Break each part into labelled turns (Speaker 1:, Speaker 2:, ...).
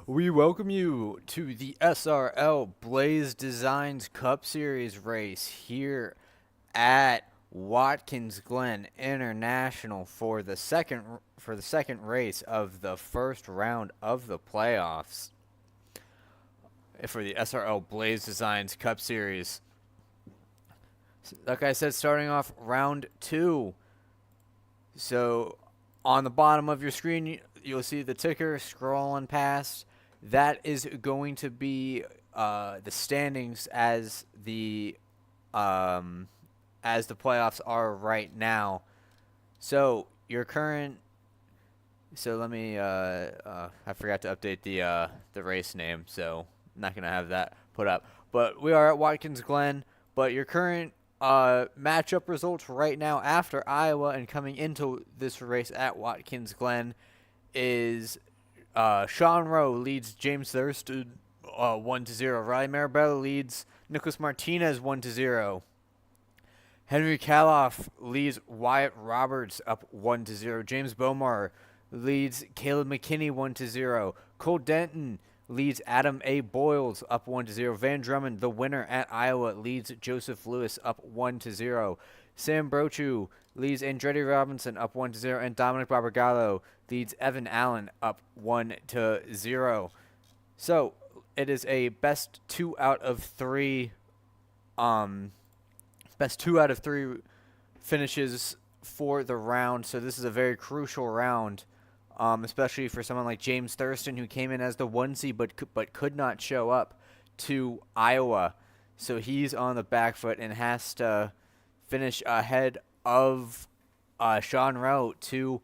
Speaker 1: We welcome you to the SRL Blaze Designs Cup Series race here at Watkins Glen International for the second race of the first round of the playoffs for the SRL Blaze Designs Cup Series. Like I said, starting off round 2. So on the bottom of your screen, you'll see the ticker scrolling past. That is going to be the standings as the playoffs are right now. So your current. So let me. I forgot to update the race name, so I'm not gonna have that put up. But we are at Watkins Glen. But your current matchup results right now after Iowa and coming into this race at Watkins Glen is Sean Rowe leads James Thurston 1-0. Riley Marabella leads Nicholas Martinez 1-0. Henry Kaloff leads Wyatt Roberts up 1-0. James Bomar leads Caleb McKinney 1-0. Cole Denton leads Adam A. Boyles up 1-0. Van Drummond, the winner at Iowa, leads Joseph Lewis up 1-0. Sam Brochu leads Andretti Robinson up 1-0, and Dominic Barbagallo leads Evan Allen up 1-0. So it is a best 2 out of 3 finishes for the round. So this is a very crucial round. Especially for someone like James Thurston, who came in as the 1 seed but could not show up to Iowa. So he's on the back foot and has to finish ahead of Sean Rowe to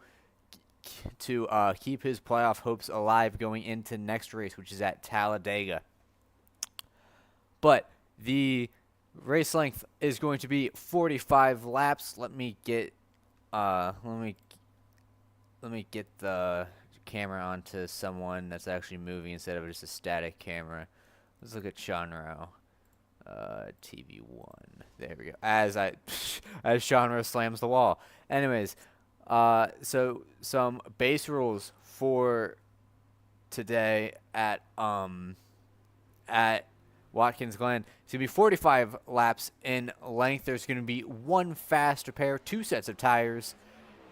Speaker 1: keep his playoff hopes alive going into next race, which is at Talladega. But the race length is going to be 45 laps. Let me get the camera onto someone that's actually moving instead of just a static camera. Let's look at Sean Rowe. TV1. There we go. As Sean Rowe slams the wall. Anyways, so some base rules for today at Watkins Glen. It's gonna be 45 laps in length. There's gonna be one fast repair, 2 sets of tires.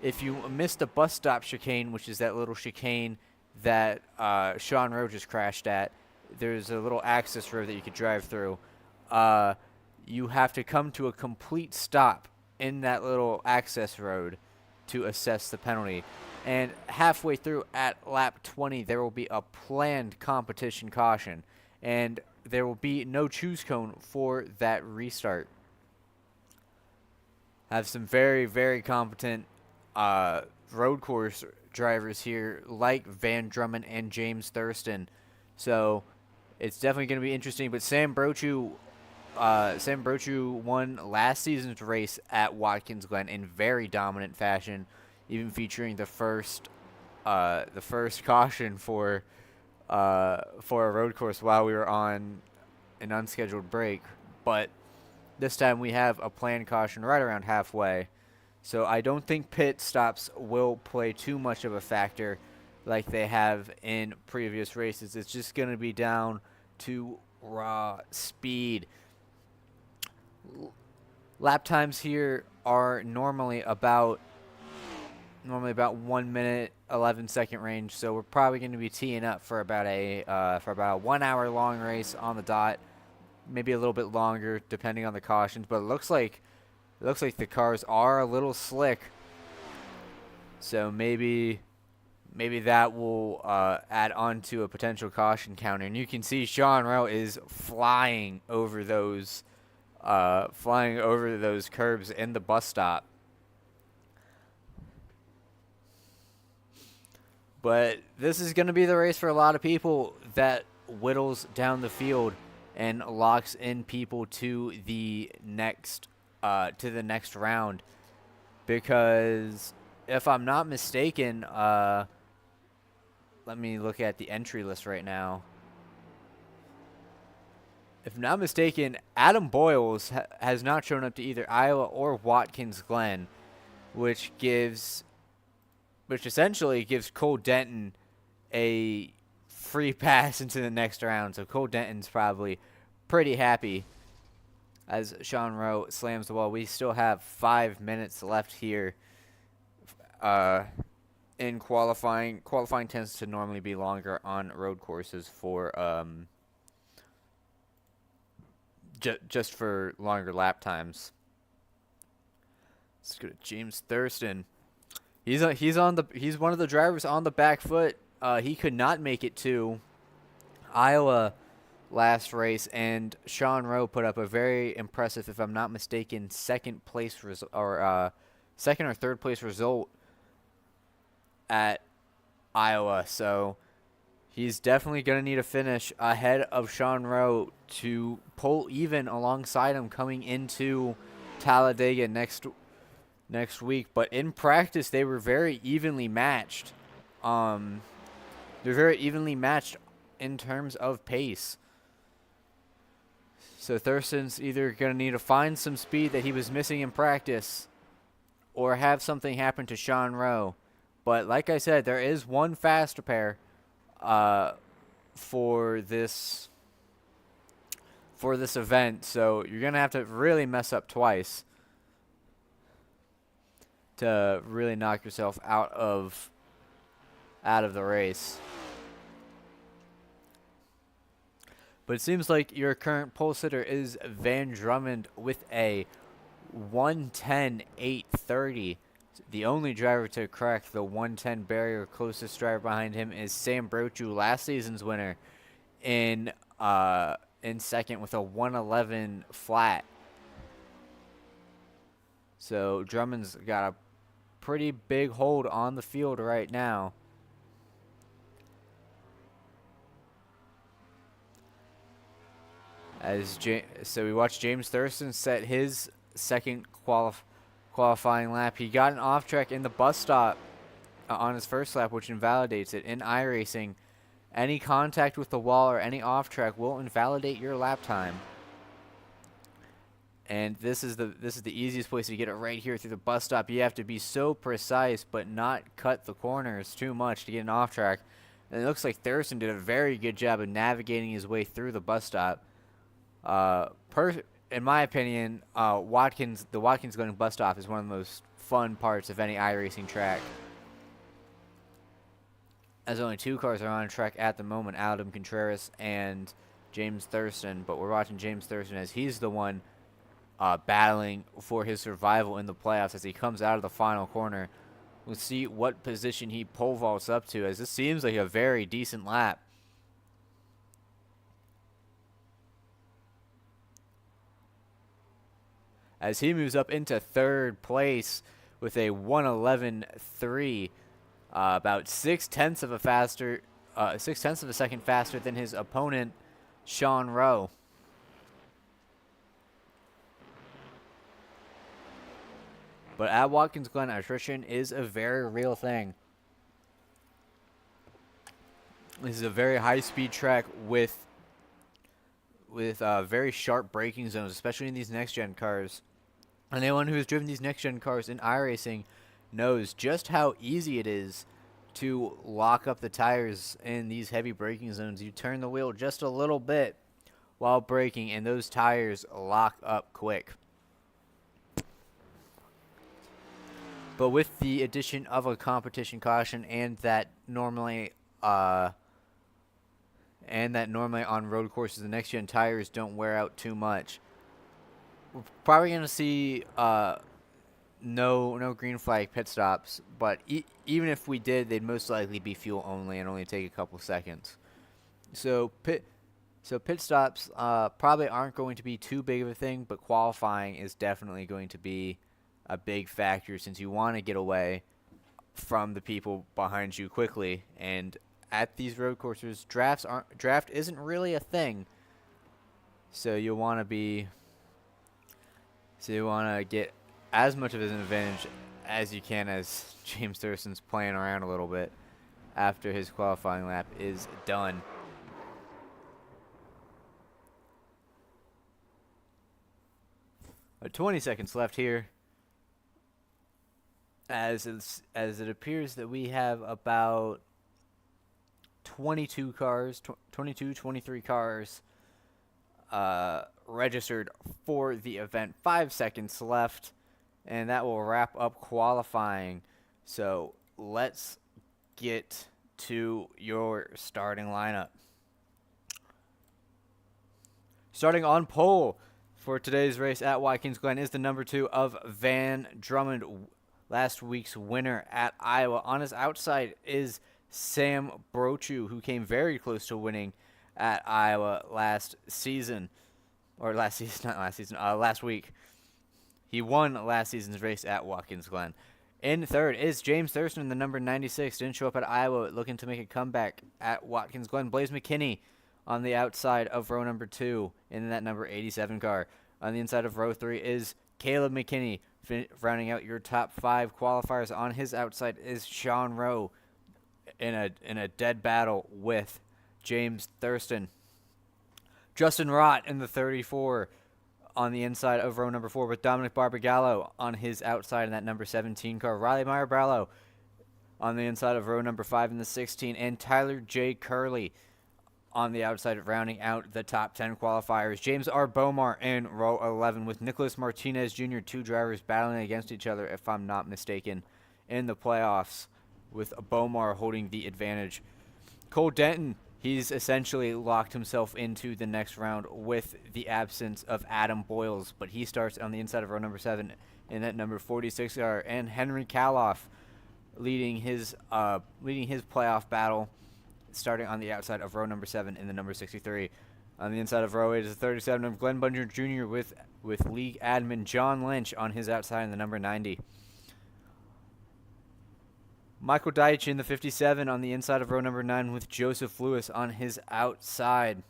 Speaker 1: If you missed the bus stop chicane, which is that little chicane that Sean Rowe just crashed at, there's a little access road that you could drive through. You have to come to a complete stop in that little access road to assess the penalty. And halfway through at lap 20, there will be a planned competition caution. And there will be no choose cone for that restart. Have some very, very competent road course drivers here like Van Drummond and James Thurston. So it's definitely going to be interesting. But Sam Brochu won last season's race at Watkins Glen in very dominant fashion, even featuring the first caution for a road course while we were on an unscheduled break. But this time we have a planned caution right around halfway. So I don't think pit stops will play too much of a factor like they have in previous races. It's just going to be down to raw speed. Lap times here are normally about 1 minute 11 second range. So we're probably going to be teeing up for about a 1 hour long race on the dot, maybe a little bit longer depending on the cautions. But it looks like the cars are a little slick, so maybe that will add on to a potential caution counter. And you can see Sean Rowe is flying over those curbs in the bus stop. But this is going to be the race for a lot of people that whittles down the field and locks in people to the next round, because if I'm not mistaken, let me look at the entry list right now. If I'm not mistaken, Adam Boyles has not shown up to either Iowa or Watkins Glen, which essentially gives Cole Denton a free pass into the next round. So Cole Denton's probably pretty happy as Sean Rowe slams the wall. We still have 5 minutes left here in qualifying. Qualifying tends to normally be longer on road courses for just for longer lap times. Let's go to James Thurston. He's one of the drivers on the back foot. He could not make it to Iowa last race, and Sean Rowe put up a very impressive, if I'm not mistaken, second or third place result at Iowa. So he's definitely going to need a finish ahead of Sean Rowe to pull even alongside him coming into Talladega next week. But in practice, they were very evenly matched. They're very evenly matched in terms of pace. So Thurston's either going to need to find some speed that he was missing in practice or have something happen to Sean Rowe. But like I said, there is one faster pair for this event. So you're going to have to really mess up twice to really knock yourself out of the race. But it seems like your current pole sitter is Van Drummond with a 1:10.830. The only driver to crack the 1:10 barrier. Closest driver behind him is Sam Brochu, last season's winner, in second with a 1:11 flat. So Drummond's got a pretty big hold on the field right now. So we watched James Thurston set his second qualifying lap. He got an off track in the bus stop on his first lap, which invalidates it. In iRacing, any contact with the wall or any off track will invalidate your lap time. And this is the easiest place to get it, right here through the bus stop. You have to be so precise but not cut the corners too much to get an off track. And it looks like Thurston did a very good job of navigating his way through the bus stop. In my opinion, the Watkins Glen bus stop is one of the most fun parts of any iRacing track. As only 2 cars are on track at the moment, Adam Contreras and James Thurston. But we're watching James Thurston as he's the one battling for his survival in the playoffs as he comes out of the final corner. We'll see what position he pole vaults up to, as this seems like a very decent lap. As he moves up into third place with a 1:11.3, about 6/10 of a second faster than his opponent, Sean Rowe. But at Watkins Glen, attrition is a very real thing. This is a very high-speed track with very sharp braking zones, especially in these next-gen cars. And anyone who has driven these next-gen cars in iRacing knows just how easy it is to lock up the tires in these heavy braking zones. You turn the wheel just a little bit while braking, and those tires lock up quick. But with the addition of a competition caution and that normally on road courses the next gen tires don't wear out too much, we're probably going to see no green flag pit stops. But even if we did, they'd most likely be fuel only and only take a couple seconds. So pit stops probably aren't going to be too big of a thing, but qualifying is definitely going to be a big factor, since you want to get away from the people behind you quickly. And at these road courses, draft isn't really a thing. So you want to get as much of an advantage as you can, as James Thurston's playing around a little bit after his qualifying lap is done. But 20 seconds left here, as it appears that we have about 22 cars, 23 cars registered for the event. 5 seconds left, and that will wrap up qualifying. So let's get to your starting lineup. Starting on pole for today's race at Watkins Glen is the number 2 of Van Drummond, last week's winner at Iowa. On his outside is Sam Brochu, who came very close to winning at Iowa last week. He won last season's race at Watkins Glen. In third is James Thurston, the number 96. Didn't show up at Iowa, looking to make a comeback at Watkins Glen. Blaze McKinney on the outside of row number 2 in that number 87 car. On the inside of row 3 is Caleb McKinney, rounding out your top 5 qualifiers. On his outside is Sean Rowe in a dead battle with James Thurston. Justin Rott in the 34 on the inside of row number 4 with Dominic Barbagallo on his outside in that number 17 car. Riley Meyer-Brallo on the inside of row number 5 in the 16, and Tyler J. Curley on the outside, rounding out the top 10 qualifiers. James R. Bomar in row 11 with Nicholas Martinez Jr., 2 drivers battling against each other, if I'm not mistaken, in the playoffs, with Bomar holding the advantage. Cole Denton, he's essentially locked himself into the next round with the absence of Adam Boyles, but he starts on the inside of row number 7 in that number 46 car. And Henry Kaloff leading his playoff battle, starting on the outside of row number 7 in the number 63. On the inside of row 8 is the 37 of Glenn Bunger Jr. with league admin John Lynch on his outside in the number 90. Michael Deitch in the 57 on the inside of row number 9 with Joseph Lewis on his outside.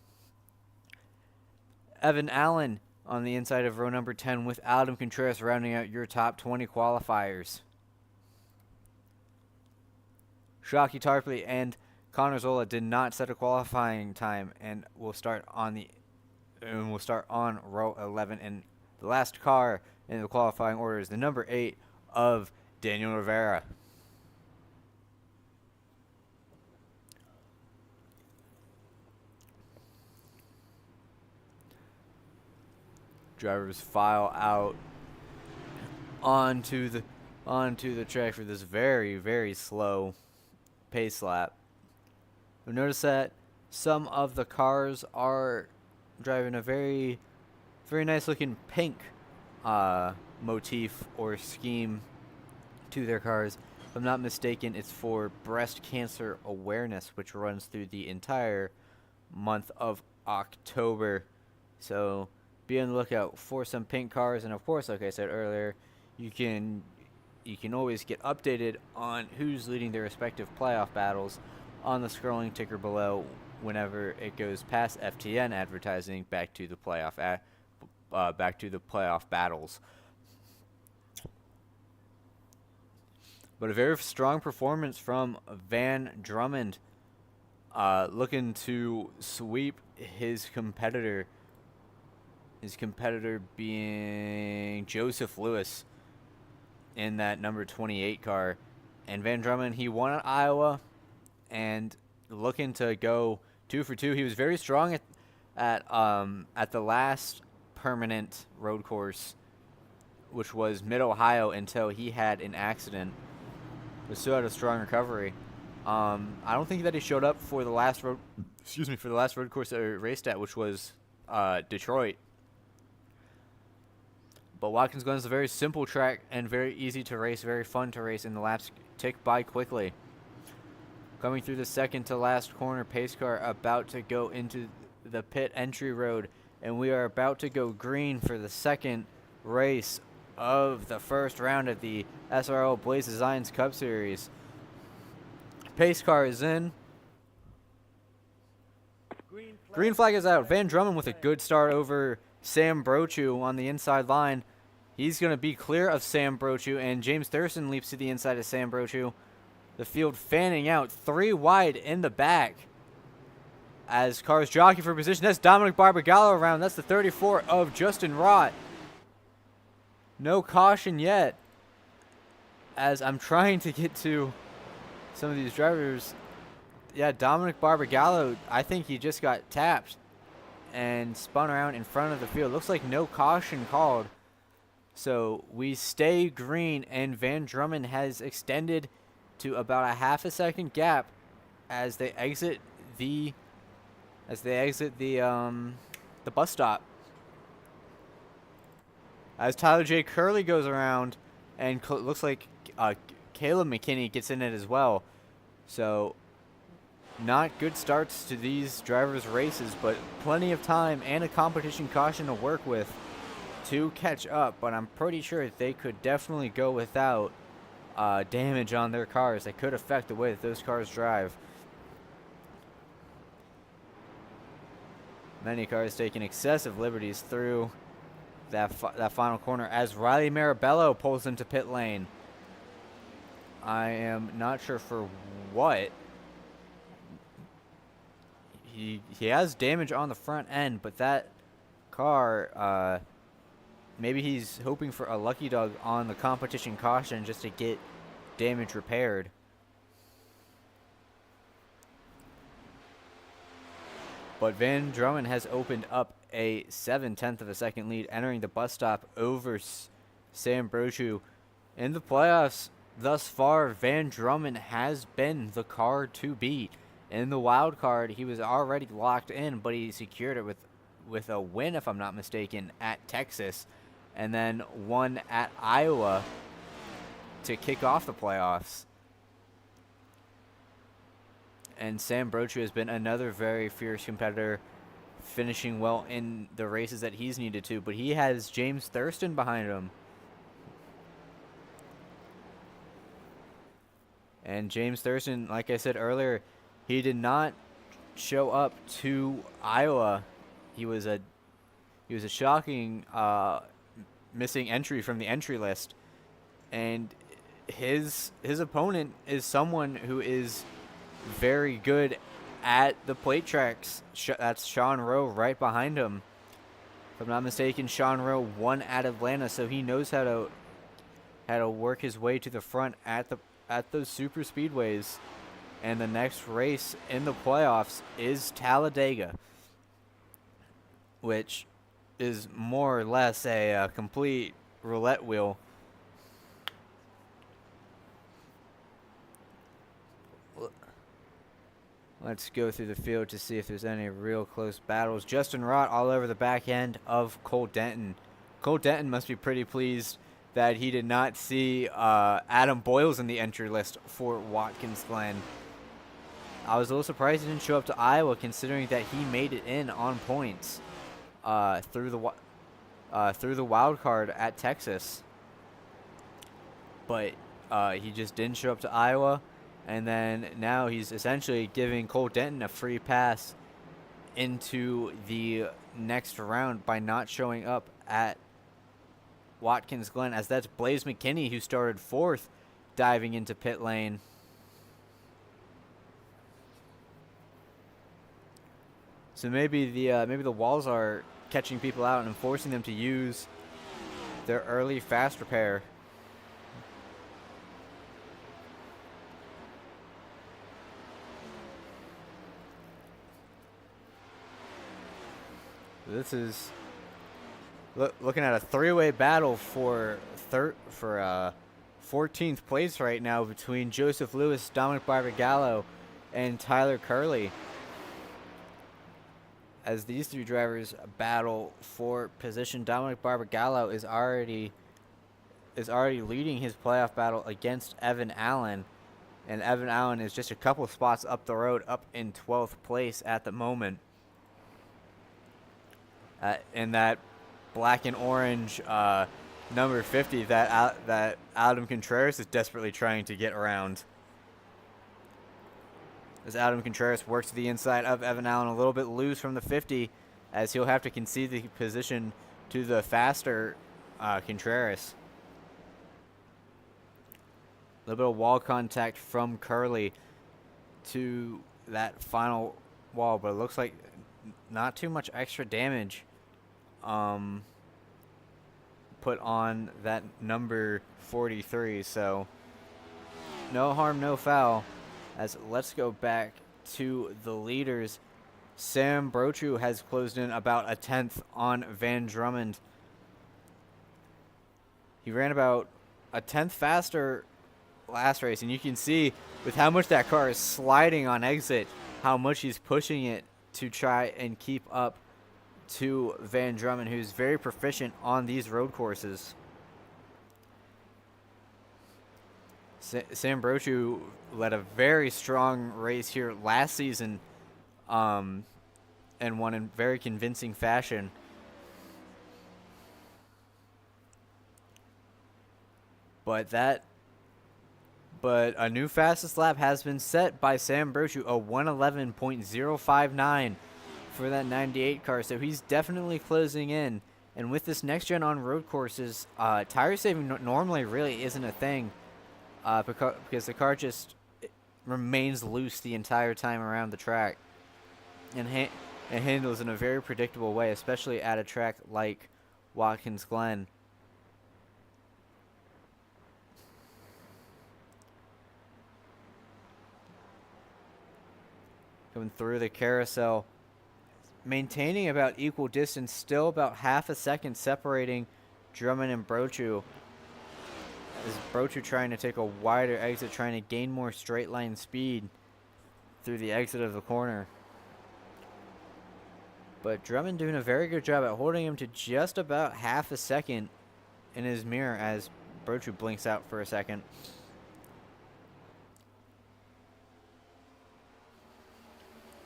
Speaker 1: Evan Allen on the inside of row number 10 with Adam Contreras, rounding out your top 20 qualifiers. Shockey Tarpley and Connor Zola did not set a qualifying time and will start on row 11. And the last car in the qualifying order is the number 8 of Daniel Rivera. Drivers file out onto the track for this very, very slow pace lap. You'll notice that some of the cars are driving a very, very nice looking pink motif or scheme to their cars. If I'm not mistaken, it's for breast cancer awareness, which runs through the entire month of October. So be on the lookout for some pink cars, and of course, like I said earlier, you can always get updated on who's leading their respective playoff battles on the scrolling ticker below whenever it goes past FTN advertising back to the playoff battles. But a very strong performance from Van Drummond, looking to sweep his competitor. His competitor being Joseph Lewis in that number 28 car. And Van Drummond, he won at Iowa and looking to go 2 for 2. He was very strong at the last permanent road course, which was Mid-Ohio, until he had an accident, but still had a strong recovery. I don't think that he showed up for the last road course that he raced at, which was Detroit. But Watkins Glen is a very simple track and very easy to race, very fun to race, and the laps tick by quickly. Coming through the second to last corner, pace car about to go into the pit entry road, and we are about to go green for the second race of the first round of the SRL Blaze Designs Cup Series. Pace car is in. Green flag is out. Van Drummond with a good start over Sam Brochu on the inside line. He's going to be clear of Sam Brochu, and James Thurston leaps to the inside of Sam Brochu. The field fanning out 3 wide in the back as cars jockey for position. That's Dominic Barbagallo around. That's the 34 of Justin Rott. No caution yet, as I'm trying to get to some of these drivers. yeah, Dominic Barbagallo, I think he just got tapped and spun around in front of the field. Looks like no caution called. So we stay green, and Van Drummond has extended to about a half a second gap as they exit the the bus stop. As Tyler J. Curley goes around, and looks like Caleb McKinney gets in it as well. So not good starts to these drivers' races, but plenty of time and a competition caution to work with to catch up. But I'm pretty sure they could definitely go without damage on their cars that could affect the way that those cars drive. Many cars taking excessive liberties through that final corner as Riley Marabello pulls into pit lane. I am not sure for what. He has damage on the front end, but that car, maybe he's hoping for a lucky dog on the competition caution just to get damage repaired. But Van Drummond has opened up a 7/10 of a second lead, entering the bus stop over Sam Brochu. In the playoffs thus far, Van Drummond has been the car to beat. In the wild card, he was already locked in, but he secured it with a win, if I'm not mistaken, at Texas, and then won at Iowa to kick off the playoffs. And Sam Brochu has been another very fierce competitor, finishing well in the races that he's needed to, but he has James Thurston behind him. And James Thurston, like I said earlier, he did not show up to Iowa. He was a shocking missing entry from the entry list, and his opponent is someone who is very good at the plate tracks. That's Sean Rowe right behind him. If I'm not mistaken, Sean Rowe won at Atlanta, so he knows how to work his way to the front at those super speedways. And the next race in the playoffs is Talladega, which is more or less a complete roulette wheel. Let's go through the field to see if there's any real close battles. Justin Rott all over the back end of Cole Denton. Cole Denton must be pretty pleased that he did not see Adam Boyles in the entry list for Watkins Glen. I was a little surprised he didn't show up to Iowa, considering that he made it in on points through the wild card at Texas. But he just didn't show up to Iowa, and then now he's essentially giving Cole Denton a free pass into the next round by not showing up at Watkins Glen, as that's Blaze McKinney, who started fourth, diving into pit lane. So maybe the walls are catching people out and forcing them to use their early fast repair. This is looking at a three-way battle for 14th place right now between Joseph Lewis, Dominic Barbagallo, and Tyler Curley, as these three drivers battle for position. Dominic Barbagallo is already leading his playoff battle against Evan Allen, and Evan Allen is just a couple spots up the road, up in 12th place at the moment. In that black and orange number 50 that Adam Contreras is desperately trying to get around. As Adam Contreras works to the inside of Evan Allen, a little bit loose from the 50, as he'll have to concede the position to the faster Contreras. A little bit of wall contact from Curley to that final wall, but it looks like not too much extra damage put on that number 43, so no harm, no foul. As let's go back to the leaders. Sam Brochu has closed in about a 10th on Van Drummond. He ran about a 10th faster last race, and you can see with how much that car is sliding on exit, how much he's pushing it to try and keep up to Van Drummond, who's very proficient on these road courses. Sam Brochu led a very strong race here last season, and won in very convincing fashion. But a new fastest lap has been set by Sam Brochu, a 111.059 for that 98 car. So he's definitely closing in. And with this next gen on road courses, tire saving normally really isn't a thing, because the car just remains loose the entire time around the track, and handles in a very predictable way, especially at a track like Watkins Glen. Coming through the carousel, maintaining about equal distance, still about half a second separating Drummond and Brochu. As Brochu trying to take a wider exit, trying to gain more straight line speed through the exit of the corner. But Drummond doing a very good job at holding him to just about half a second in his mirror as Brochu blinks out for a second.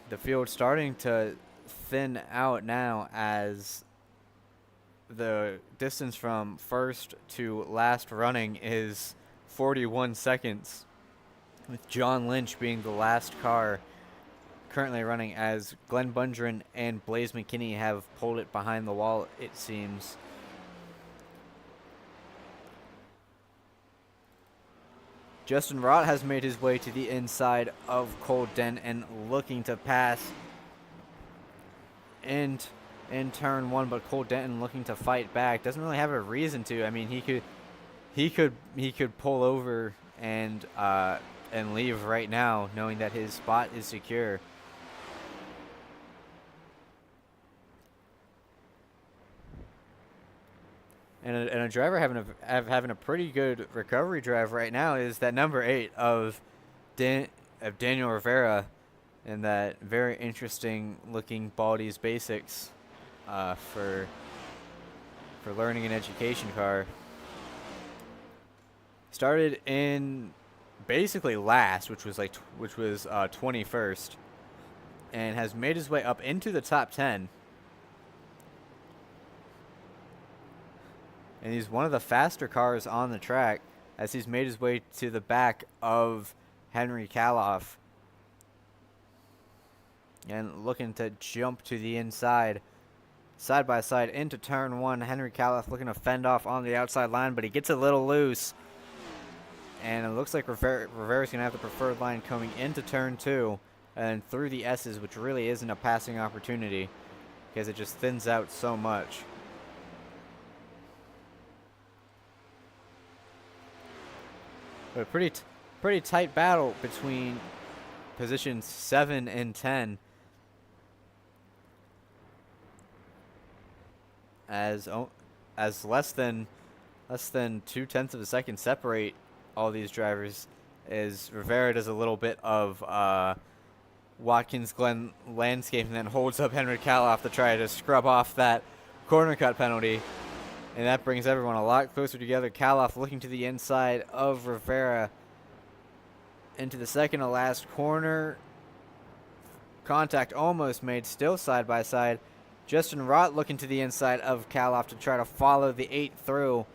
Speaker 1: The field starting to thin out now as the distance from first to last running is 41 seconds, with John Lynch being the last car currently running, as Glenn Bundren and Blaze McKinney have pulled it behind the wall, it seems. Justin Rott has made his way to the inside of Cole Dent and looking to pass in turn one, but Cole Denton looking to fight back. Doesn't really have a reason to. I mean, he could pull over and leave right now, knowing that his spot is secure. And a driver having a pretty good recovery drive right now is that number 8 of Daniel Rivera, in that very interesting looking Baldy's Basics for learning an education car. Started in basically last, which was 21st, and has made his way up into the top 10. And he's one of the faster cars on the track, as he's made his way to the back of Henry Kaloff. And looking to jump to the inside, side by side into turn one. Henry Kaloff looking to fend off on the outside line, but he gets a little loose. And it looks like Rivera's going to have the preferred line coming into turn two and through the S's, which really isn't a passing opportunity because it just thins out so much. But a pretty tight battle between positions 7 and 10. As less than 0.2 of a second separate all these drivers, as Rivera does a little bit of Watkins Glen landscape and then holds up Henry Kaloff to try to scrub off that corner cut penalty. And that brings everyone a lot closer together. Kaloff looking to the inside of Rivera into the second to last corner. Contact almost made, still side by side. Justin Rott looking to the inside of Kaloff to try to follow the 8 through.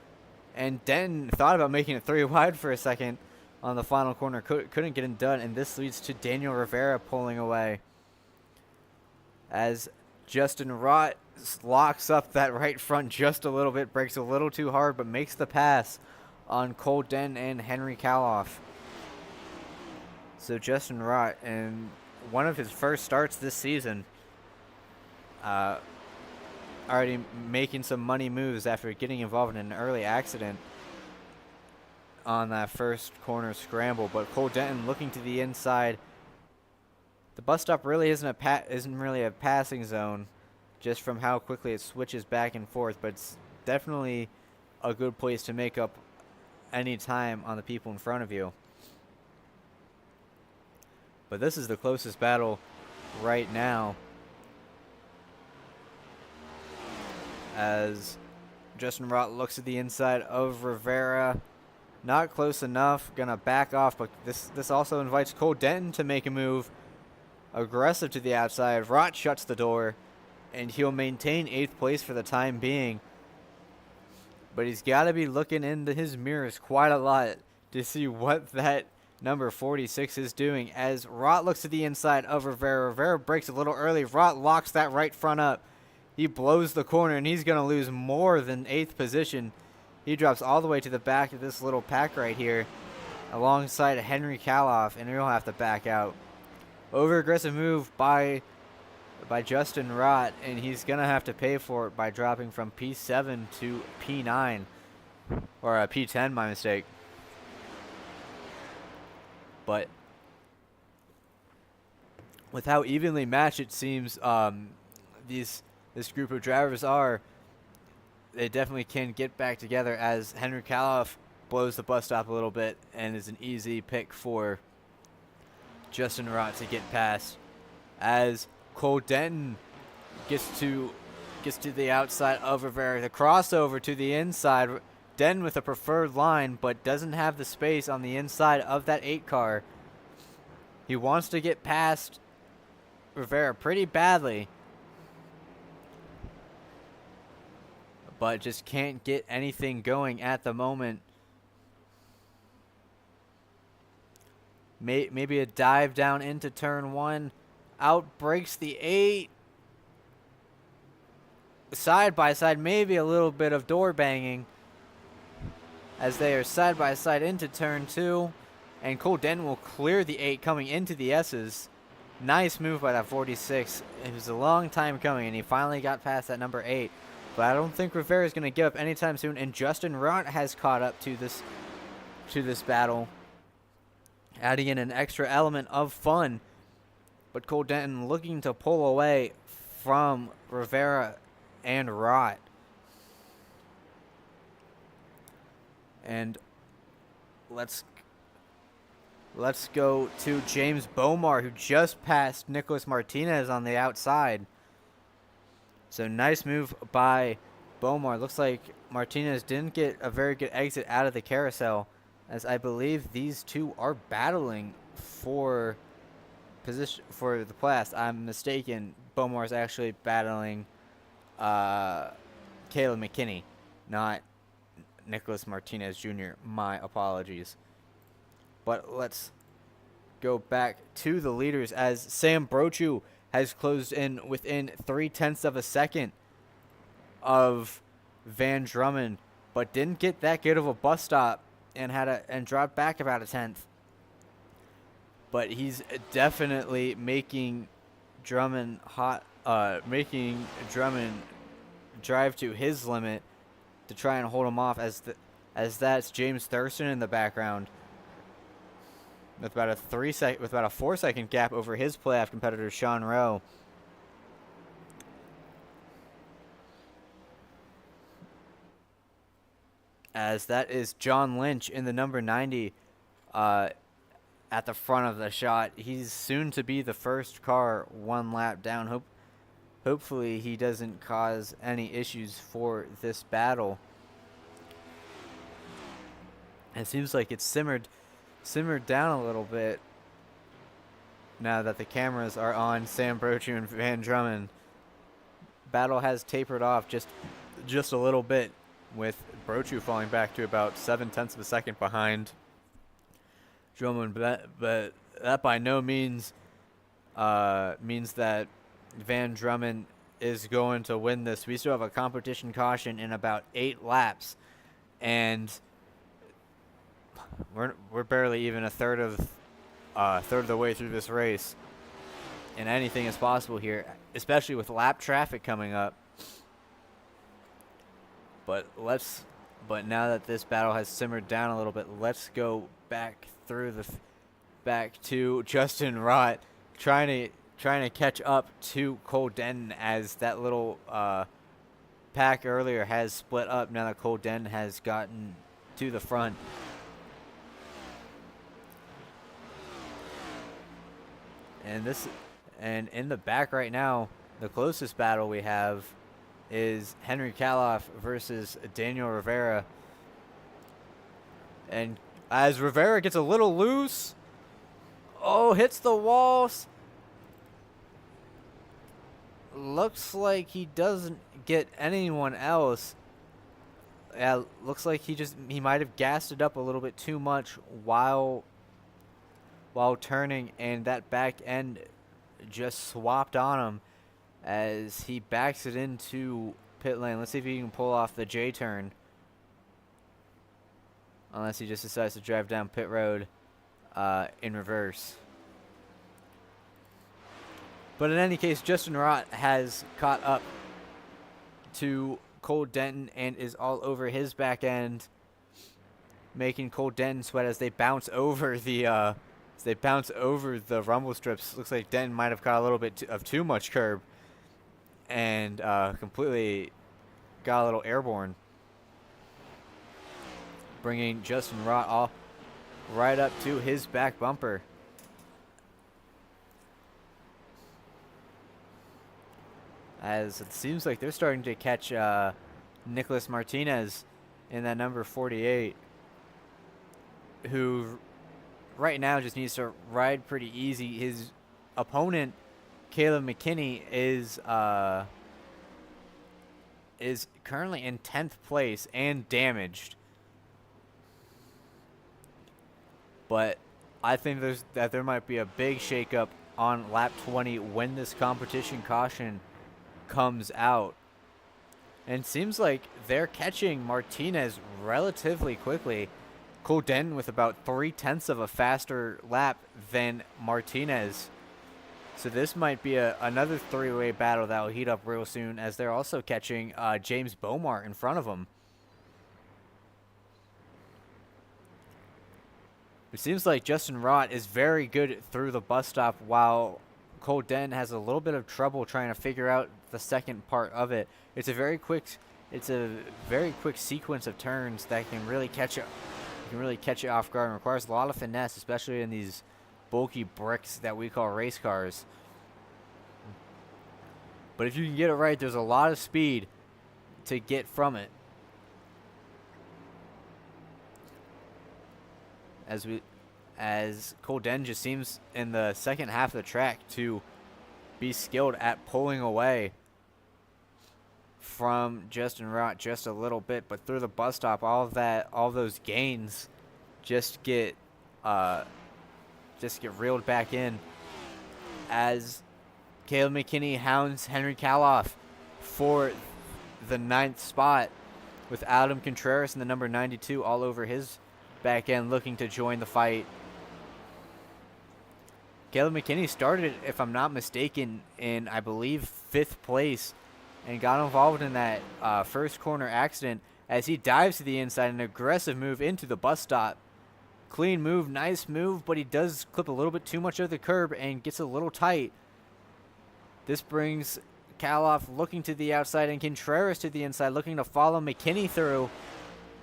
Speaker 1: And Denton thought about making it 3 wide for a second on the final corner. Couldn't get it done, and this leads to Daniel Rivera pulling away, as Justin Rott locks up that right front just a little bit, breaks a little too hard, but makes the pass on Cole Denton and Henry Kaloff. So Justin Rott, in one of his first starts this season, already making some money moves after getting involved in an early accident on that first corner scramble. But Cole Denton looking to the inside The bus stop really isn't really a passing zone, just from how quickly it switches back and forth. But it's definitely a good place to make up any time on the people in front of you. But this is the closest battle right now, as Justin Rott looks at the inside of Rivera. Not close enough. Gonna back off, but this also invites Cole Denton to make a move. Aggressive to the outside. Rott shuts the door, and he'll maintain 8th place for the time being. But he's got to be looking into his mirrors quite a lot to see what that number 46 is doing. As Rott looks to the inside of Rivera. Rivera breaks a little early. Rott locks that right front up. He blows the corner, and he's going to lose more than 8th position. He drops all the way to the back of this little pack right here alongside Henry Kaloff, and he'll have to back out. Over-aggressive move by Justin Rott, and he's going to have to pay for it by dropping from P7 to P9. Or P10, my mistake. But with how evenly matched it seems this group of drivers are, they definitely can get back together, as Henry Kaloff blows the bus stop a little bit and is an easy pick for Justin Rott to get past, as Cole Denton gets to the outside of Rivera. The crossover to the inside. Denton with a preferred line, but doesn't have the space on the inside of that 8 car. He wants to get past Rivera pretty badly, but just can't get anything going at the moment. Maybe a dive down into turn 1. Out breaks the 8. Side by side, maybe a little bit of door banging as they are side by side into turn 2. And Cole Denton will clear the 8 coming into the S's. Nice move by that 46. It was a long time coming, and he finally got past that number 8. But I don't think Rivera is going to give up anytime soon. And Justin Rott has caught up to this battle, adding in an extra element of fun. But Cole Denton looking to pull away from Rivera and Rott. And let's go to James Bomar, who just passed Nicholas Martinez on the outside. So nice move by Bomar. Looks like Martinez didn't get a very good exit out of the carousel, as I believe these two are battling for position for the playoffs. I'm mistaken. Bomar is actually battling Caleb McKinney, not Nicholas Martinez Jr. My apologies. But let's go back to the leaders, as Sam Brochu has closed in within 0.3 of a second of Van Drummond, but didn't get that good of a bus stop and dropped back about a 1/10. But he's definitely making Drummond making Drummond drive to his limit to try and hold him off, as that's James Thurston in the background with about a 4-second gap over his playoff competitor Sean Rowe. As that is John Lynch in the number 90 at the front of the shot. He's soon to be the first car one lap down. Hopefully he doesn't cause any issues for this battle. It seems like it's simmered down a little bit now that the cameras are on Sam Brochu and Van Drummond. Battle has tapered off just a little bit, with Brochu falling back to about 0.7 of a second behind Drummond, but that by no means means that Van Drummond is going to win this. We still have a competition caution in about 8 laps, and we're barely even a third of the way through this race, and anything is possible here, especially with lap traffic coming up. But now that this battle has simmered down a little bit, let's go back to Justin Rott trying to catch up to Cole Denton, as that little pack earlier has split up now that Cole Denton has gotten to the front. And in the back right now, the closest battle we have is Henry Kaloff versus Daniel Rivera. And as Rivera gets a little loose, hits the walls. Looks like he doesn't get anyone else. Yeah, looks like he might have gassed it up a little bit too much while turning, and that back end just swapped on him as he backs it into pit lane. Let's see if he can pull off the J turn. Unless he just decides to drive down pit road in reverse. But in any case, Justin Rott has caught up to Cole Denton and is all over his back end, making Cole Denton sweat as they bounce over the rumble strips. Looks like Denton might have caught a little bit of too much curb and completely got a little airborne, bringing Justin Rott all right up to his back bumper. As it seems like they're starting to catch Nicholas Martinez in that number 48, who right now just needs to ride pretty easy. His opponent, Caleb McKinney, is currently in 10th place and damaged. But I think there might be a big shakeup on lap 20 when this competition caution comes out. And it seems like they're catching Martinez relatively quickly. Cole Denton with about 0.3 of a faster lap than Martinez. So this might be another three-way battle that will heat up real soon, as they're also catching James Beaumont in front of them. It seems like Justin Rott is very good through the bus stop, while Cole Denton has a little bit of trouble trying to figure out the second part of it. It's a very quick sequence of turns that can really catch you. Can really catch you off guard and requires a lot of finesse, especially in these bulky bricks that we call race cars. But if you can get it right, there's a lot of speed to get from it. As Cole Denton just seems in the second half of the track to be skilled at pulling away from Justin Rott just a little bit, but through the bus stop, all those gains just get reeled back in as Caleb McKinney hounds Henry Kaloff for the 9th spot, with Adam Contreras in the number 92 all over his back end looking to join the fight. Caleb McKinney started, if I'm not mistaken, in, I believe, 5th place and got involved in that first corner accident as he dives to the inside, an aggressive move into the bus stop. Clean move, nice move, but he does clip a little bit too much of the curb and gets a little tight. This brings Kaloff looking to the outside and Contreras to the inside, looking to follow McKinney through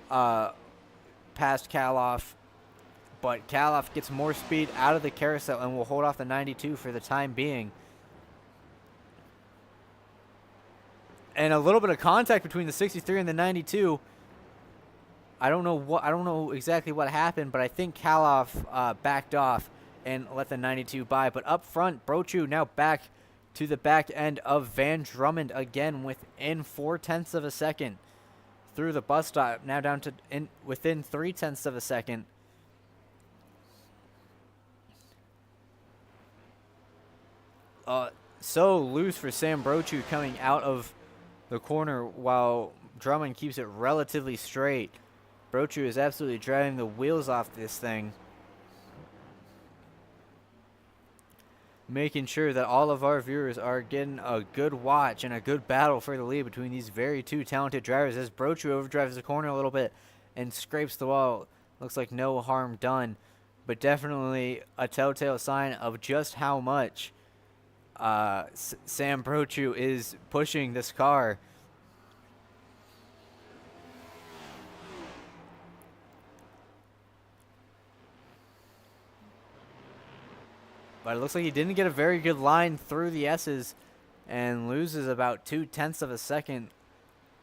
Speaker 1: past Kaloff. But Kaloff gets more speed out of the carousel and will hold off the 92 for the time being. And a little bit of contact between the 63 and the 92. I don't know exactly what happened, but I think Kaloff backed off and let the 92 by. But up front, Brochu now back to the back end of Van Drummond again within 0.4 of a second through the bus stop. Now down to within 0.3 of a second. So loose for Sam Brochu coming out of the corner while Drummond keeps it relatively straight. Brochu is absolutely driving the wheels off this thing, making sure that all of our viewers are getting a good watch and a good battle for the lead between these very two talented drivers, as Brochu overdrives the corner a little bit and scrapes the wall. Looks like no harm done, but definitely a telltale sign of just how much Sam Brochu is pushing this car. But it looks like he didn't get a very good line through the S's and loses about 0.2 of a second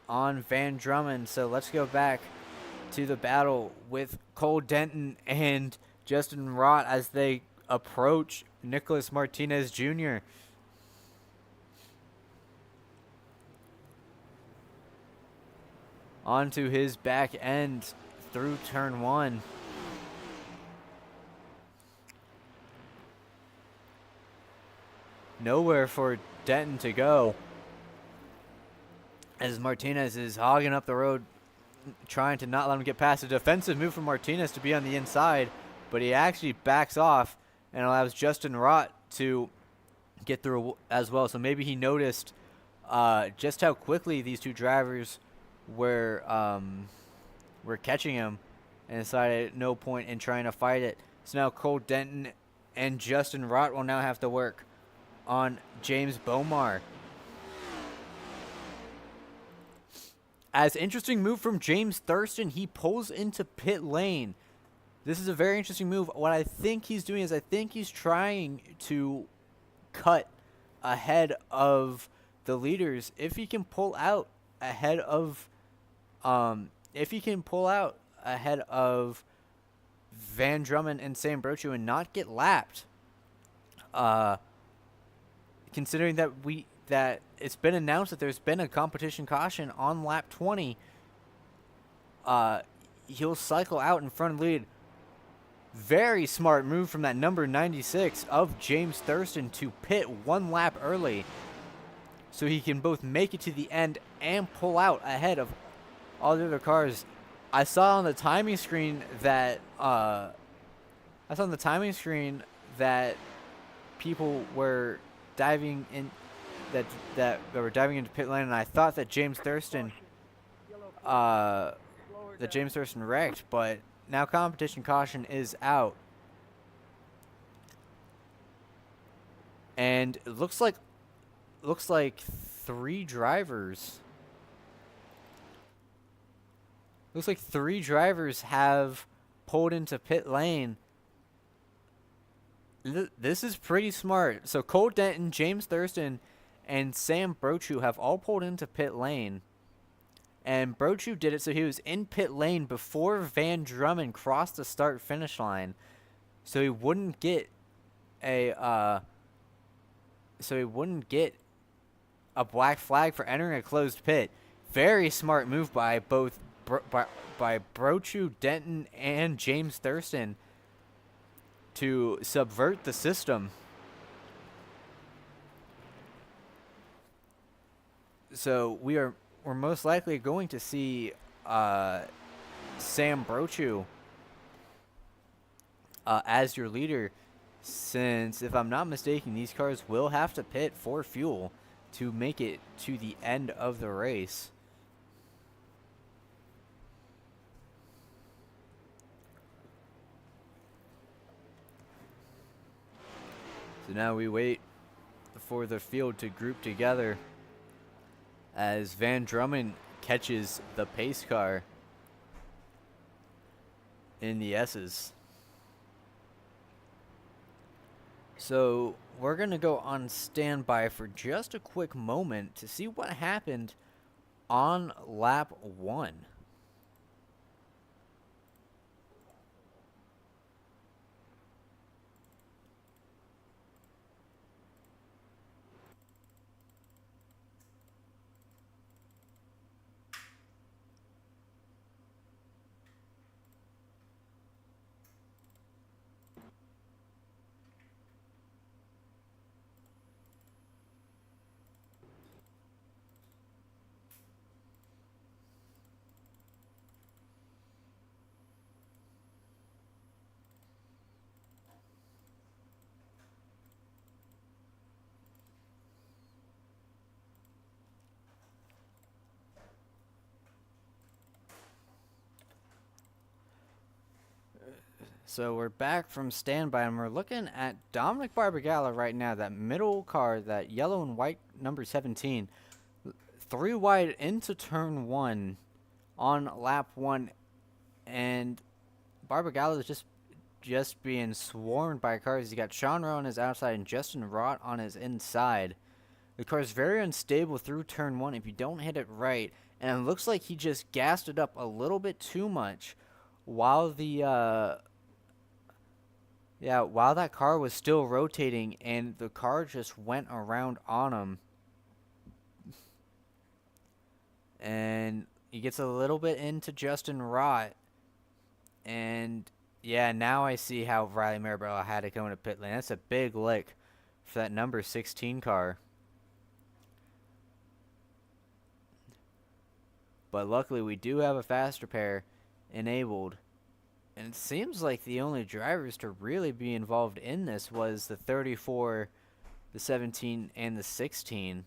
Speaker 1: on Van Drummond. So let's go back to the battle with Cole Denton and Justin Rott as they approach Nicholas Martinez Jr. Onto his back end through turn 1. Nowhere for Denton to go as Martinez is hogging up the road, trying to not let him get past. A defensive move from Martinez to be on the inside, but he actually backs off and allows Justin Rott to get through as well. So maybe he noticed just how quickly these two drivers were catching him and decided no point in trying to fight it. So now Cole Denton and Justin Rott will now have to work on James Bomar. As interesting move from James Thurston, he pulls into pit lane. This is a very interesting move. What I think he's doing is I think he's trying to cut ahead of the leaders. If he can pull out ahead of Van Drummond and Sam Brochu and not get lapped, considering that it's been announced that there's been a competition caution on lap 20, he'll cycle out in front of the lead. Very smart move from that number 96 of James Thurston to pit 1 lap early so he can both make it to the end and pull out ahead of all the other cars. I saw on the timing screen that people were diving in that were diving into pit lane, and I thought that James Thurston wrecked, but now competition caution is out, and it looks like 3 drivers. Looks like 3 drivers have pulled into pit lane. This is pretty smart. So Cole Denton, James Thurston, and Sam Brochu have all pulled into pit lane. And Brochu did it so he was in pit lane before Van Drummond crossed the start-finish line. So he wouldn't get a black flag for entering a closed pit. Very smart move by both by Brochu, Denton, and James Thurston to subvert the system. So we're most likely going to see Sam Brochu as your leader, since if I'm not mistaken, these cars will have to pit for fuel to make it to the end of the race. So now we wait for the field to group together as Van Drummond catches the pace car in the S's. So we're going to go on standby for just a quick moment to see what happened on lap 1. So we're back from standby, and we're looking at Dominic Barbagallo right now, that middle car, that yellow and white number 17, 3 wide into turn 1 on lap 1, and Barbagallo is just being swarmed by cars. You got Sean Rowe on his outside and Justin Rott on his inside. The car is very unstable through turn 1 if you don't hit it right, and it looks like he just gassed it up a little bit too much while while that car was still rotating, and the car just went around on him. And he gets a little bit into Justin Rott. And, yeah, now I see how Riley Marabella had to come into pit lane. That's a big lick for that number 16 car. But luckily, we do have a fast repair enabled. And it seems like the only drivers to really be involved in this was the 34, the 17, and the 16,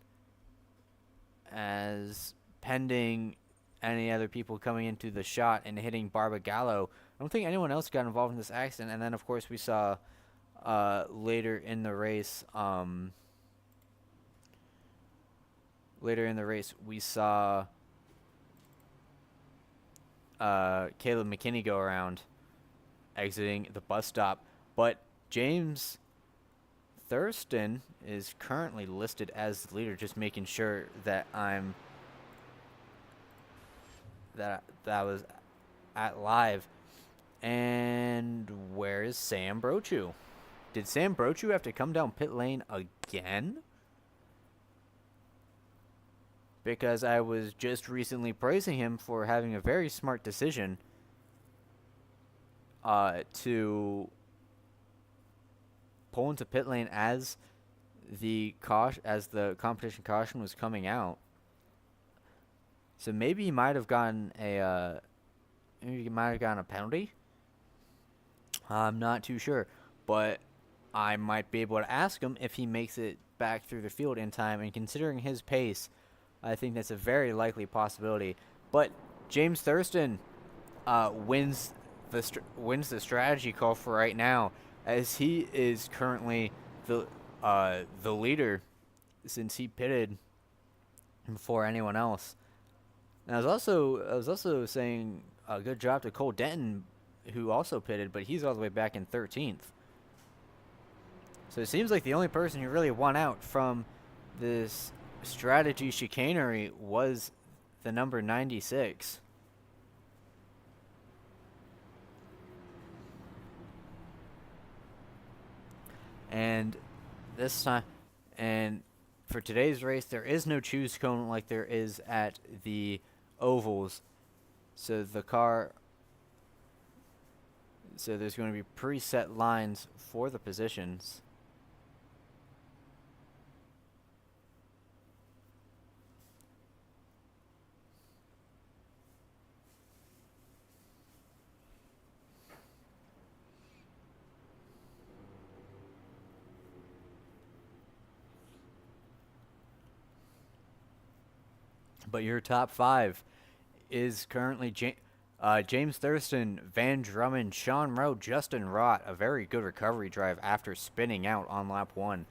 Speaker 1: as pending any other people coming into the shot and hitting Barbagallo. I don't think anyone else got involved in this accident. And then, of course, we saw later in the race, we saw Caleb McKinney go around, exiting the bus stop. But James Thurston is currently listed as the leader, just making sure that that was at live. And where is Sam Brochu? Did Sam Brochu have to come down pit lane again? Because I was just recently praising him for having a very smart decision to pull into pit lane as the competition caution was coming out. So maybe he might have gotten a penalty. I'm not too sure, but I might be able to ask him if he makes it back through the field in time. And considering his pace, I think that's a very likely possibility. But James Thurston wins the strategy call for right now, as he is currently the leader since he pitted before anyone else. And I was also saying a good job to Cole Denton, who also pitted, but he's all the way back in 13th. So it seems like the only person who really won out from this strategy chicanery was the number 96. And this time, and for today's race, there is no choose cone like there is at the ovals. So there's going to be preset lines for the positions. But your top 5 is currently James Thurston, Van Drummond, Sean Rowe, Justin Rott, a very good recovery drive after spinning out on lap 1.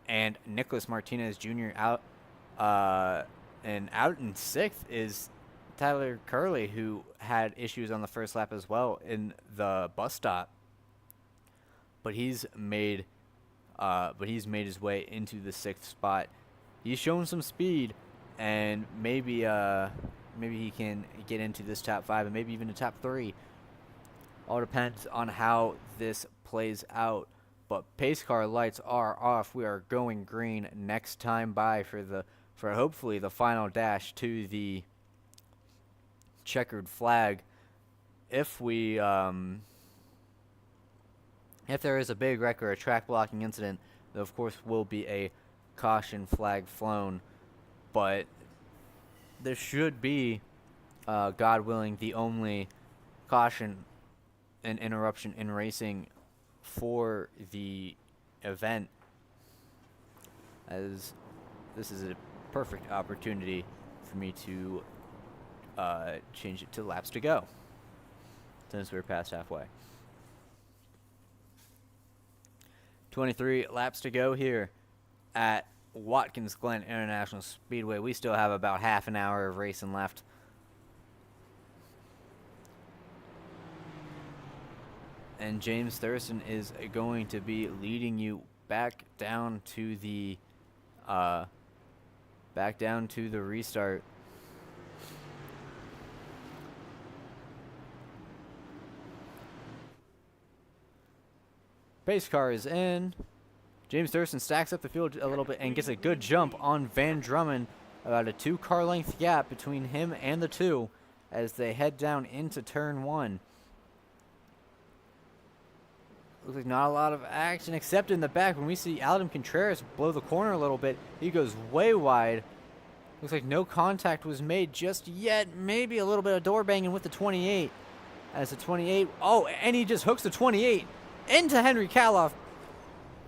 Speaker 1: And Nicholas Martinez Jr. out. And out in 6th is Tyler Curley, who had issues on the first lap as well in the bus stop. But he's made his way into the 6th spot. He's shown some speed, and maybe he can get into this top 5 and maybe even the top 3. All depends on how this plays out. But pace car lights are off. We are going green next time by for hopefully the final dash to the checkered flag. If there is a big wreck or a track blocking incident, there of course will be a caution flag flown. But there should be, God willing, the only caution and interruption in racing for the event, as this is a perfect opportunity for me to change it to laps to go. since we're past halfway. 23 laps to go here at Watkins Glen International Speedway. We still have about half an hour of racing left. And James Thurston is going to be leading you back down to the restart. Pace car is in. James Thurston stacks up the field a little bit and gets a good jump on Van Drummond. About a 2-car length gap between him and the 2 as they head down into turn 1. Looks like not a lot of action except in the back when we see Adam Contreras blow the corner a little bit. He goes way wide. Looks like no contact was made just yet. Maybe a little bit of door banging with the 28. As the 28, oh, and he just hooks the 28 into Henry Kaloff.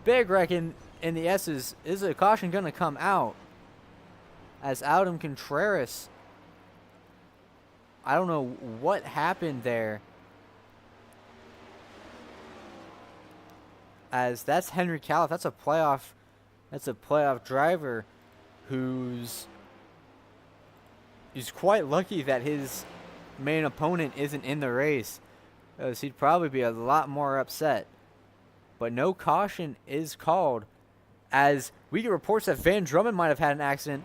Speaker 1: Big wreck in the S's. Is a caution going to come out? As Adam Contreras, I don't know what happened there. As that's Henry Kaloff. That's a playoff driver who's quite lucky that his main opponent isn't in the race, as he'd probably be a lot more upset. But no caution is called, as we get reports that Van Drummond might have had an accident,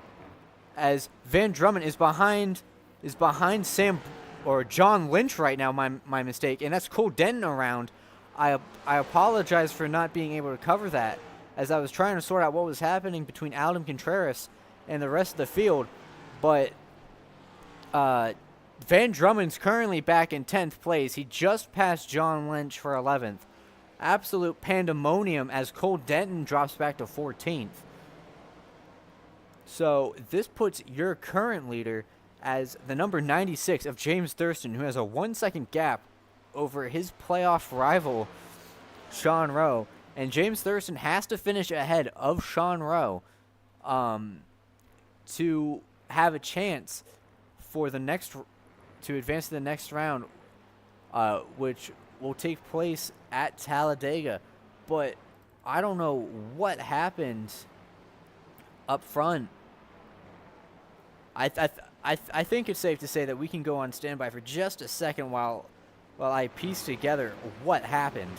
Speaker 1: as Van Drummond is behind Sam or John Lynch right now. My mistake, and that's Cole Denton around. I apologize for not being able to cover that, as I was trying to sort out what was happening between Adam Contreras and the rest of the field. But Van Drummond's currently back in 10th place. He just passed John Lynch for 11th. Absolute pandemonium as Cole Denton drops back to 14th. So this puts your current leader as the number 96 of James Thurston, who has a 1-second gap over his playoff rival, Sean Rowe. And James Thurston has to finish ahead of Sean Rowe to have a chance for the next to advance to the next round, which will take place at Talladega. But I don't know what happened up front. I think it's safe to say that we can go on standby for just a second while I piece together what happened.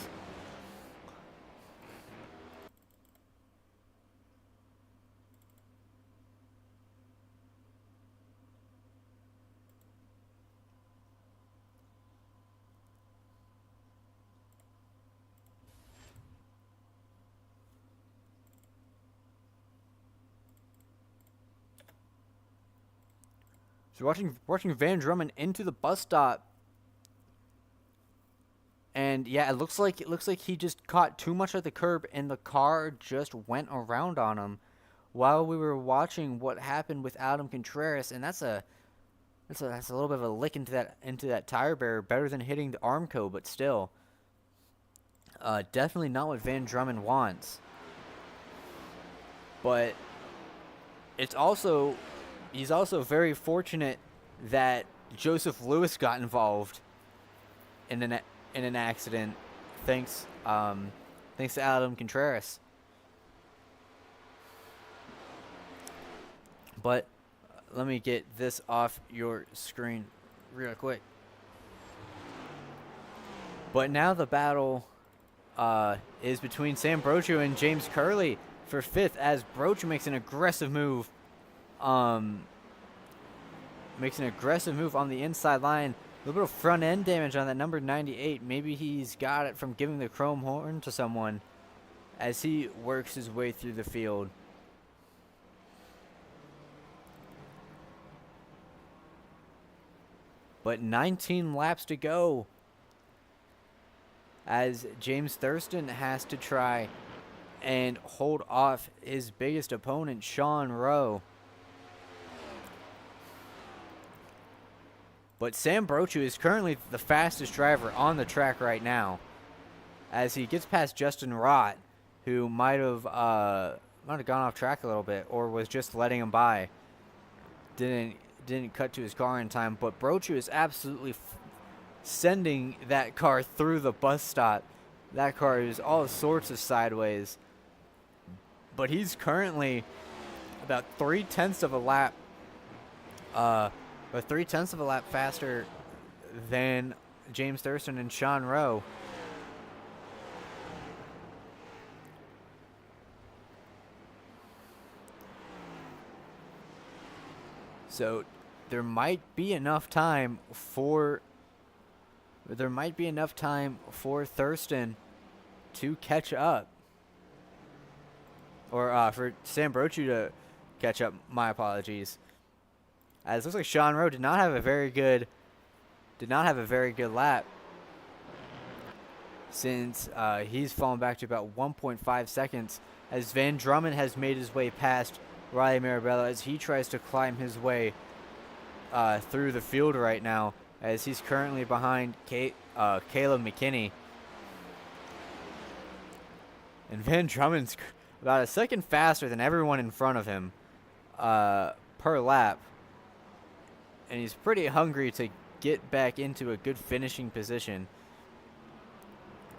Speaker 1: So watching Van Drummond into the bus stop. And yeah, it looks like he just caught too much of the curb and the car just went around on him while we were watching what happened with Adam Contreras, and that's a little bit of a lick into that tire barrier, better than hitting the Armco, but still. Definitely not what Van Drummond wants. But he's also very fortunate that Joseph Lewis got involved in an accident, thanks to Adam Contreras. But let me get this off your screen real quick. But now the battle is between Sam Brochu and James Curley for 5th, as Brochu makes an aggressive move. Makes an aggressive move on the inside line. A little bit of front end damage on that number 98. Maybe he's got it from giving the chrome horn to someone as he works his way through the field. But 19 laps to go as James Thurston has to try and hold off his biggest opponent, Sean Rowe. But Sam Brochu is currently the fastest driver on the track right now, as he gets past Justin Rott, who might have gone off track a little bit or was just letting him by. Didn't cut to his car in time. But Brochu is absolutely sending that car through the bus stop. That car is all sorts of sideways. But he's currently about 3/10 of a lap, faster than James Thurston and Sean Rowe. So there might be enough time for Thurston to catch up, or for Sam Brochu to catch up. My apologies. As it looks like Sean Rowe did not have a very good lap, since he's fallen back to about 1.5 seconds, as Van Drummond has made his way past Riley Marabella as he tries to climb his way through the field right now, as he's currently behind Caleb McKinney. And Van Drummond's about a second faster than everyone in front of him per lap. And he's pretty hungry to get back into a good finishing position.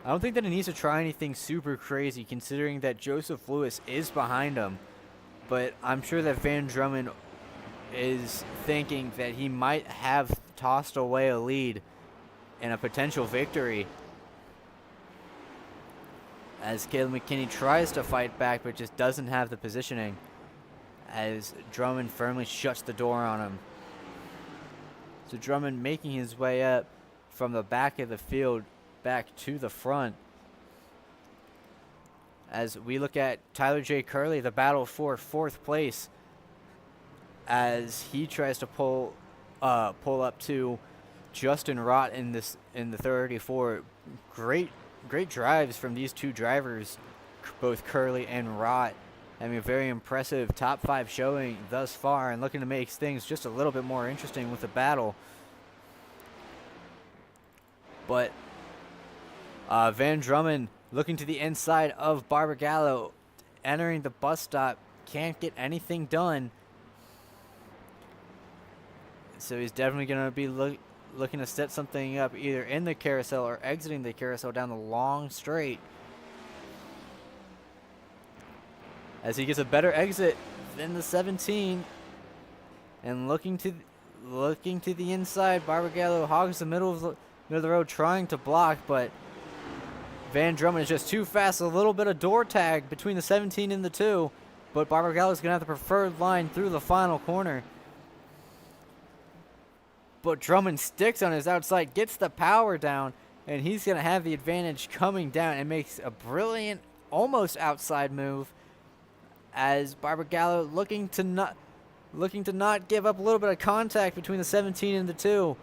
Speaker 1: I don't think that he needs to try anything super crazy, considering that Joseph Lewis is behind him. But I'm sure that Van Drummond is thinking that he might have tossed away a lead and a potential victory, as Caleb McKinney tries to fight back but just doesn't have the positioning, as Drummond firmly shuts the door on him. So Drummond making his way up from the back of the field back to the front. As we look at Tyler J. Curley, the battle for 4th place, as he tries to pull up to Justin Rott in the 34. Great drives from these two drivers, both Curley and Rott, having a very impressive top 5 showing thus far, and looking to make things just a little bit more interesting with the battle. But Van Drummond, looking to the inside of Barbagallo, entering the bus stop, can't get anything done. So he's definitely going to be looking to set something up either in the carousel or exiting the carousel down the long straight, as he gets a better exit than the 17. And looking to the inside, Barbagallo hogs the middle of the road trying to block, but Van Drummond is just too fast. A little bit of door tag between the 17 and the 2, but Barbagallo is going to have the preferred line through the final corner. But Drummond sticks on his outside, gets the power down, and he's going to have the advantage coming down, and makes a brilliant, almost outside move, as Barbagallo looking to not give up a little bit of contact between the 17 and the 2,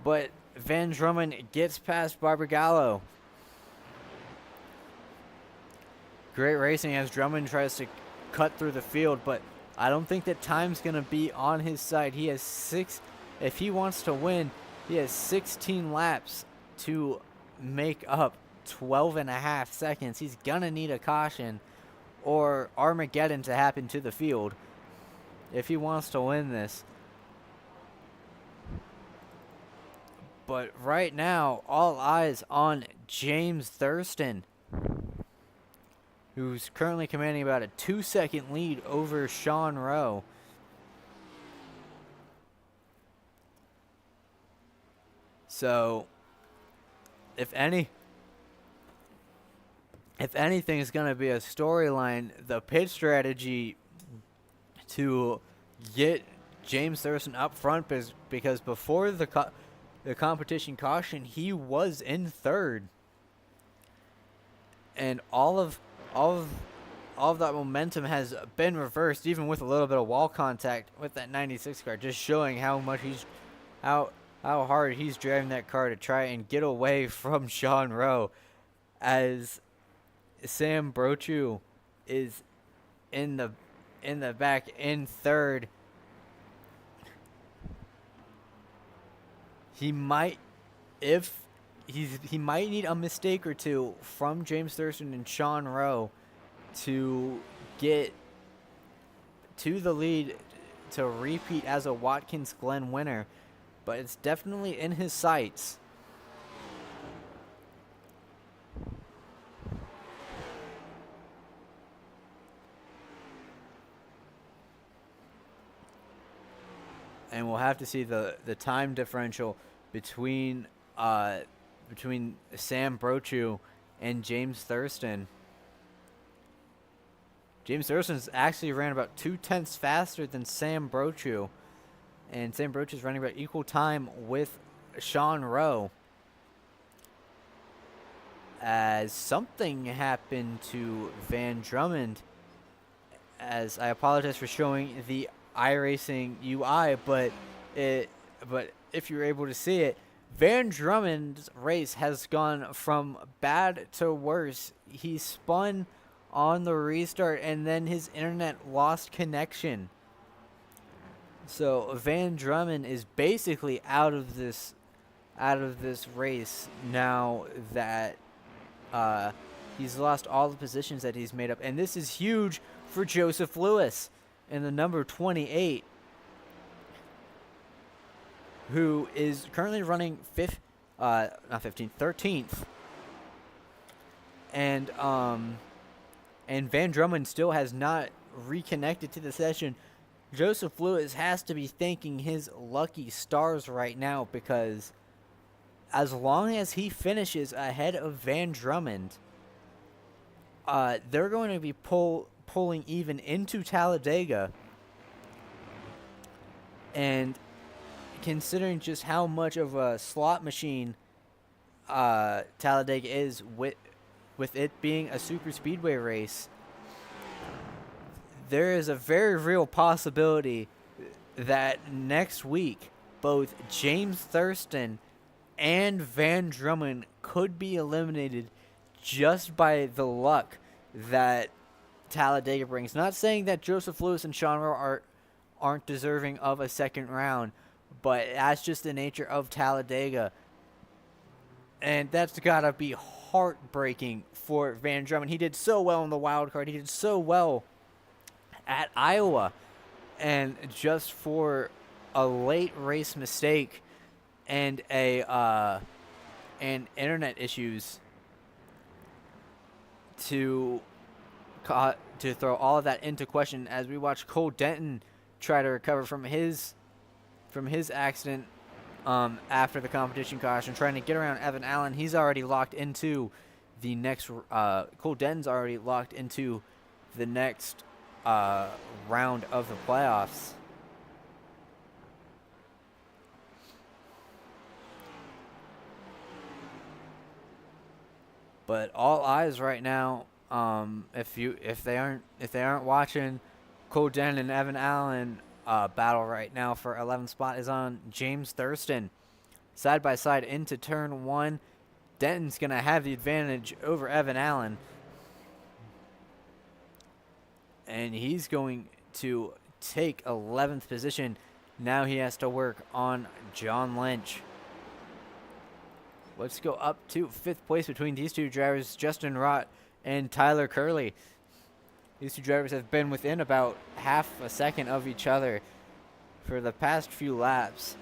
Speaker 1: but Van Drummond gets past Barbagallo. Great racing as Drummond tries to cut through the field, but I don't think that time's going to be on his side. He has if he wants to win, he has 16 laps to make up 12.5 seconds. He's going to need a caution or Armageddon to happen to the field if he wants to win this. But right now, all eyes on James Thurston, who's currently commanding about a 2-second lead over Sean Rowe. So, if anything is going to be a storyline, the pit strategy to get James Thurston up front, because before the competition caution, he was in 3rd. And all of that momentum has been reversed, even with a little bit of wall contact with that 96 car, just showing how much how hard he's driving that car to try and get away from Sean Rowe, as Sam Brochu is in the back in 3rd. He might need a mistake or two from James Thurston and Sean Rowe to get to the lead to repeat as a Watkins Glen winner, but it's definitely in his sights. and we'll have to see the time differential between Sam Brochu and James Thurston. James Thurston's actually ran about 0.2 faster than Sam Brochu, and Sam Brochu is running about equal time with Sean Rowe. As something happened to Van Drummond, as I apologize for showing the iRacing UI, but if you're able to see it, Van Drummond's race has gone from bad to worse. He spun on the restart, and then his internet lost connection. So Van Drummond is basically out of this race now that he's lost all the positions that he's made up, and this is huge for Joseph Lewis in the number 28, who is currently running 13th, and Van Drummond still has not reconnected to the session. Joseph Lewis has to be thanking his lucky stars right now, because as long as he finishes ahead of Van Drummond, they're going to be pulling even into Talladega. And considering just how much of a slot machine Talladega is, with it being a super speedway race, there is a very real possibility that next week both James Thurston and Van Drummond could be eliminated just by the luck that Talladega brings. Not saying that Joseph Lewis and Sean Rowe aren't deserving of a second round, but that's just the nature of Talladega. And that's got to be heartbreaking for Van Drummond. He did so well in the wild card. He did so well at Iowa. And just for a late race mistake and and internet issues to throw all of that into question, as we watch Cole Denton try to recover from his accident after the competition caution, trying to get around Evan Allen. He's already locked into the next Cole Denton's already locked into the next round of the playoffs. But all eyes right now, if they aren't watching, Cole Denton and Evan Allen battle right now for 11th spot is on James Thurston. Side by side into turn 1. Denton's going to have the advantage over Evan Allen. And he's going to take 11th position. Now he has to work on John Lynch. Let's go up to 5th place between these two drivers, Justin Rott and Tyler Curley. These two drivers have been within about half a second of each other for the past few laps.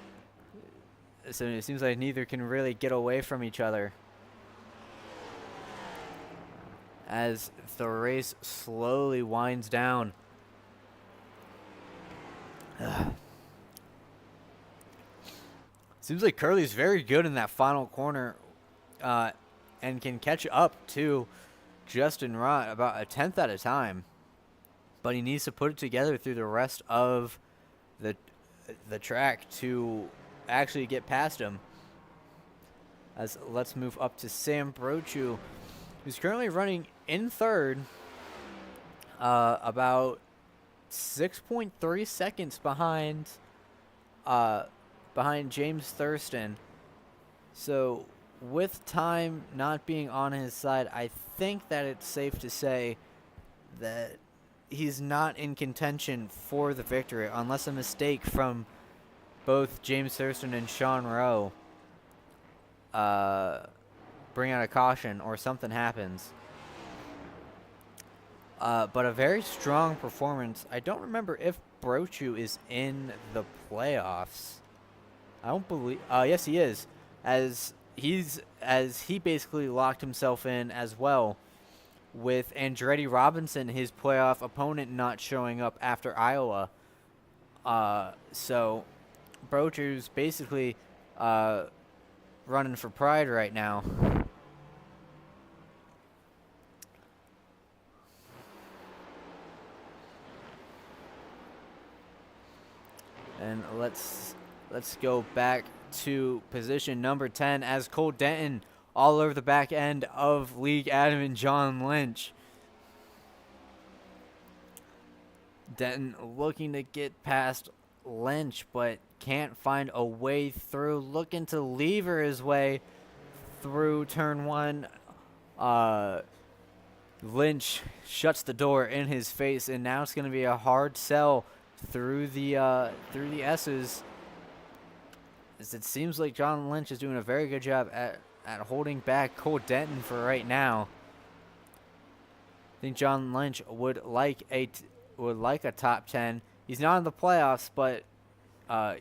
Speaker 1: So it seems like neither can really get away from each other as the race slowly winds down. Seems like Curley's very good in that final corner and can catch up to Justin Rott about 1/10 at a time. But he needs to put it together through the rest of the track to actually get past him. As let's move up to Sam Brochu, who's currently running in 3rd, about 6.3 seconds behind James Thurston. So with time not being on his side, I think that it's safe to say that he's not in contention for the victory unless a mistake from both James Thurston and Sean Rowe bring out a caution or something happens. But a very strong performance. I don't remember if Brochu is in the playoffs. I don't believe. Yes, he is. As he basically locked himself in as well, with Andretti Robinson, his playoff opponent, not showing up after Iowa. So Brochu's basically running for pride right now. And let's go back to position number 10 as Cole Denton all over the back end of League Adam and John Lynch. Denton looking to get past Lynch, but can't find a way through. Looking to lever his way through turn 1. Lynch shuts the door in his face, and now it's going to be a hard sell through the S's. As it seems like John Lynch is doing a very good job at holding back Cole Denton for right now. I think John Lynch would like a top 10. He's not in the playoffs, but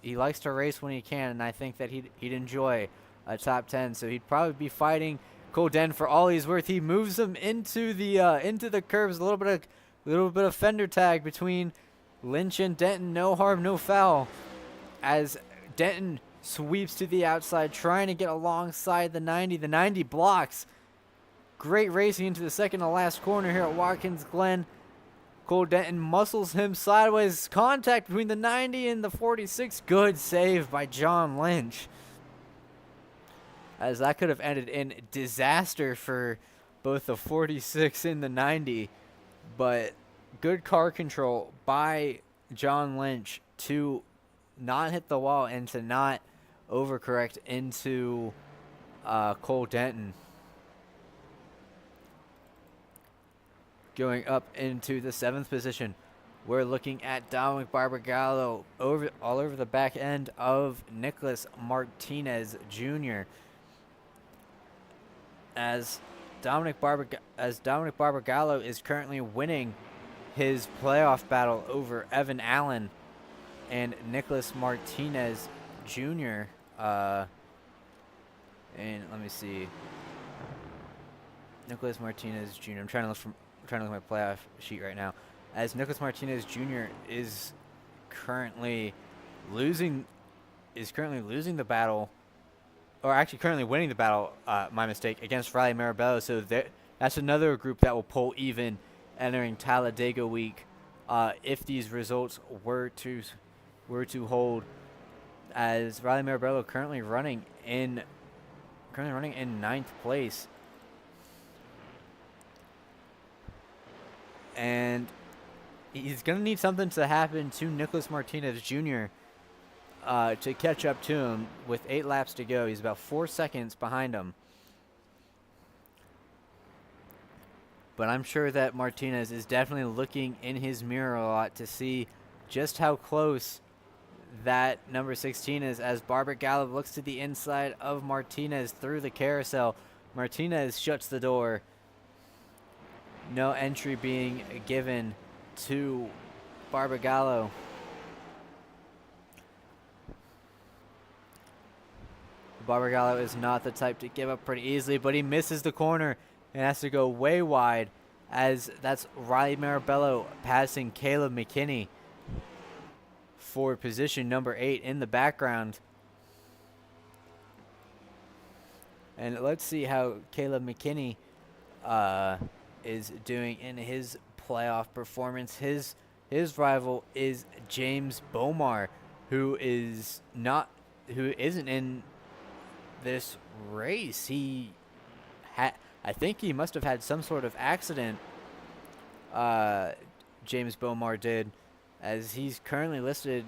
Speaker 1: he likes to race when he can, and I think that he'd enjoy a top 10. So he'd probably be fighting Cole Denton for all he's worth. He moves him into the curves. A little bit of fender tag between Lynch and Denton. No harm, no foul. As Denton sweeps to the outside, trying to get alongside the 90. The 90 blocks. Great racing into the second to last corner here at Watkins Glen. Cole Denton muscles him sideways. Contact between the 90 and the 46. Good save by John Lynch. As that could have ended in disaster for both the 46 and the 90. But good car control by John Lynch to not hit the wall and to not overcorrect into Cole Denton. Going up into the 7th position, we're looking at Dominic Barbagallo all over the back end of Nicholas Martinez Jr. As Dominic Barbagallo is currently winning his playoff battle over Evan Allen and Nicholas Martinez Jr. And let me see, Nicholas Martinez Jr. I'm trying to look at my playoff sheet right now. As Nicholas Martinez Jr. is currently losing the battle, or actually currently winning the battle. My mistake, against Riley Marabello. So that's another group that will pull even entering Talladega week if these results were to hold. As Riley Marabello currently running in 9th place. And he's going to need something to happen to Nicholas Martinez Jr. To catch up to him with 8 laps to go. He's about 4 seconds behind him. But I'm sure that Martinez is definitely looking in his mirror a lot to see just how close that number 16 is, as Barbagallo looks to the inside of Martinez through the carousel. Martinez shuts the door. No entry being given to Barbagallo. Barbagallo is not the type to give up pretty easily, but he misses the corner and has to go way wide, as that's Riley Marabello passing Caleb McKinney for position number 8 in the background. And let's see how Caleb McKinney is doing in his playoff performance. His rival is James Bomar, who isn't in this race. I think he must have had some sort of accident. James Bomar did, as he's currently listed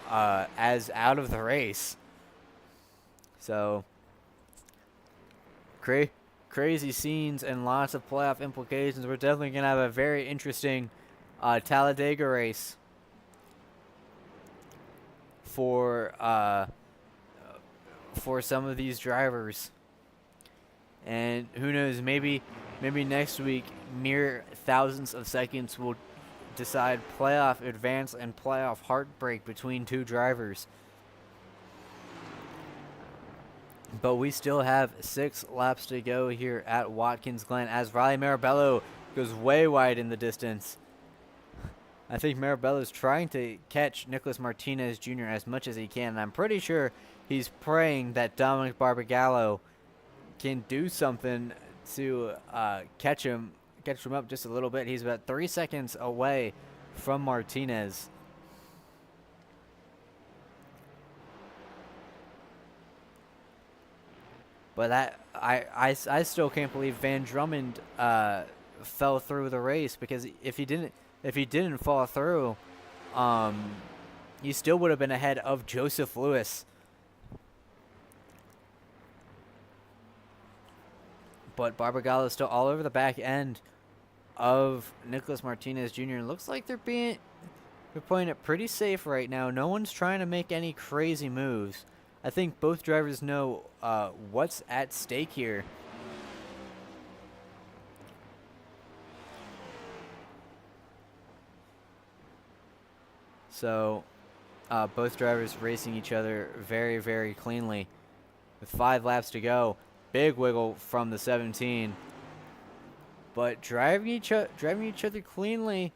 Speaker 1: as out of the race. So crazy scenes and lots of playoff implications. We're definitely going to have a very interesting Talladega race for some of these drivers. And who knows, maybe next week mere thousandths of seconds will decide playoff advance and playoff heartbreak between 2 drivers. But we still have 6 laps to go here at Watkins Glen, as Riley Marabello goes way wide in the distance. I think Marabello's trying to catch Nicholas Martinez Jr. as much as he can, and I'm pretty sure he's praying that Dominic Barbagallo can do something to catch him up just a little bit. He's about 3 seconds away from Martinez. But that I still can't believe Van Drummond fell through the race, because if he didn't fall through, he still would have been ahead of Joseph Lewis. But Barbagallo is still all over the back end of Nicholas Martinez Jr. It looks like they're playing it pretty safe right now. No one's trying to make any crazy moves. I think both drivers know what's at stake here. So both drivers racing each other very, very cleanly. With 5 laps to go. Big wiggle from the 17. But driving each other cleanly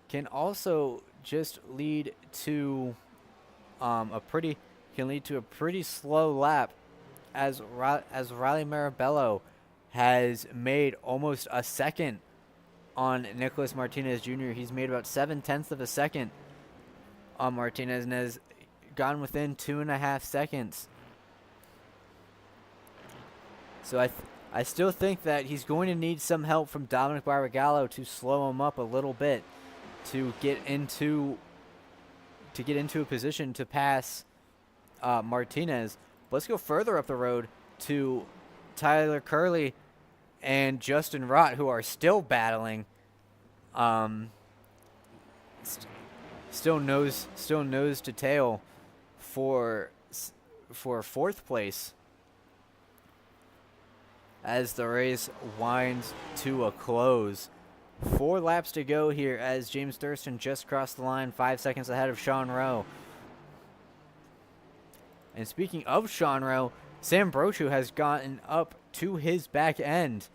Speaker 1: can also just lead to a pretty slow lap, as Riley Marabello has made almost a second on Nicholas Martinez Jr. He's made about 7/10 of a second on Martinez and has gone within 2.5 seconds. So I still think that he's going to need some help from Dominic Barbagallo to slow him up a little bit to get into a position to pass Martinez. Let's go further up the road to Tyler Curley and Justin Rott, who are still battling. Still nose to tail for 4th place as the race winds to a close. 4 laps to go here as James Thurston just crossed the line, 5 seconds ahead of Sean Rowe. And speaking of Sean Rowe, Sam Brochu has gotten up to his back end.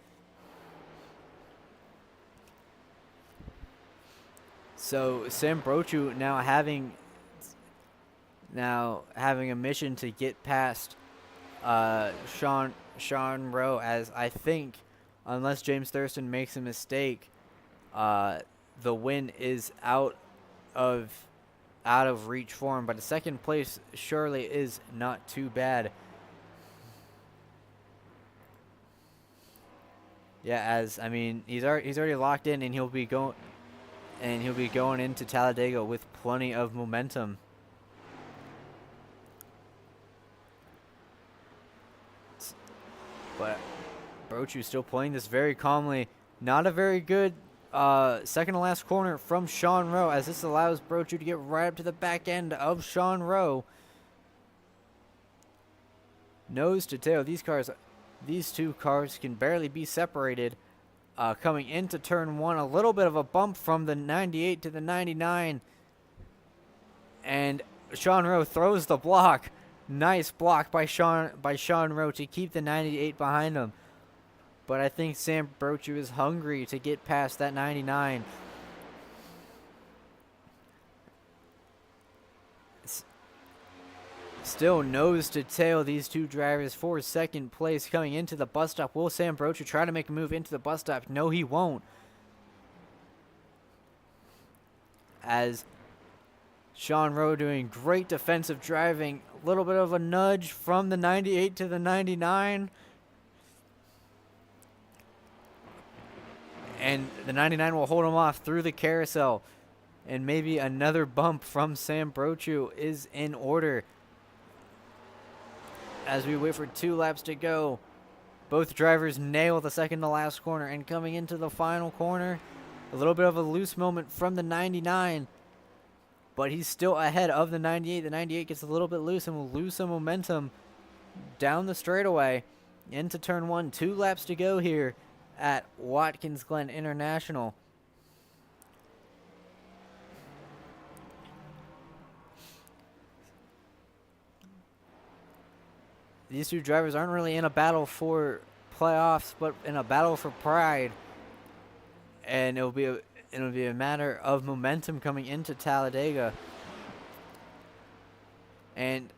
Speaker 1: So Sam Brochu now having a mission to get past Sean Rowe, as I think, unless James Thurston makes a mistake, the win is out of reach for him. But a 2nd place surely is not too bad. Yeah, as I mean, he's already locked in, and he'll be going into Talladega with plenty of momentum. But Brochu still playing this very calmly. Not a very good second to last corner from Sean Rowe, as this allows Brochu to get right up to the back end of Sean Rowe. Nose to tail. These two cars can barely be separated. Coming into turn 1, a little bit of a bump from the 98 to the 99. And Sean Rowe throws the block. Nice block by Sean Rowe to keep the 98 behind him. But I think Sam Brochu is hungry to get past that 99. Still nose to tail, these two drivers for 2nd place coming into the bus stop. Will Sam Brochu try to make a move into the bus stop? No, he won't. As Sean Rowe doing great defensive driving. A little bit of a nudge from the 98 to the 99. And the 99 will hold him off through the carousel. And maybe another bump from Sam Brochu is in order. As we wait for 2 laps to go, both drivers nail the second to last corner. And coming into the final corner, a little bit of a loose moment from the 99. But he's still ahead of the 98. The 98 gets a little bit loose and will lose some momentum down the straightaway into turn 1. 2 laps to go here at Watkins Glen International. These two drivers aren't really in a battle for playoffs, but in a battle for pride. And it'll be it'll be a matter of momentum coming into Talladega. And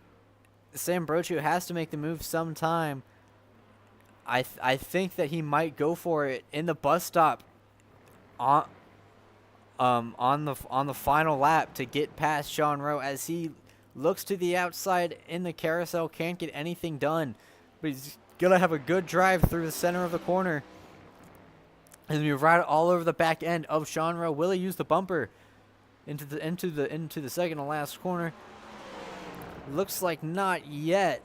Speaker 1: Sam Brochu has to make the move sometime. I think that he might go for it in the bus stop on the final lap to get past Sean Rowe as he looks to the outside in the carousel, can't get anything done, but he's gonna have a good drive through the center of the corner. And we ride all over the back end of Sean Rowe. Will he use the bumper into the second to last corner? Looks like not yet.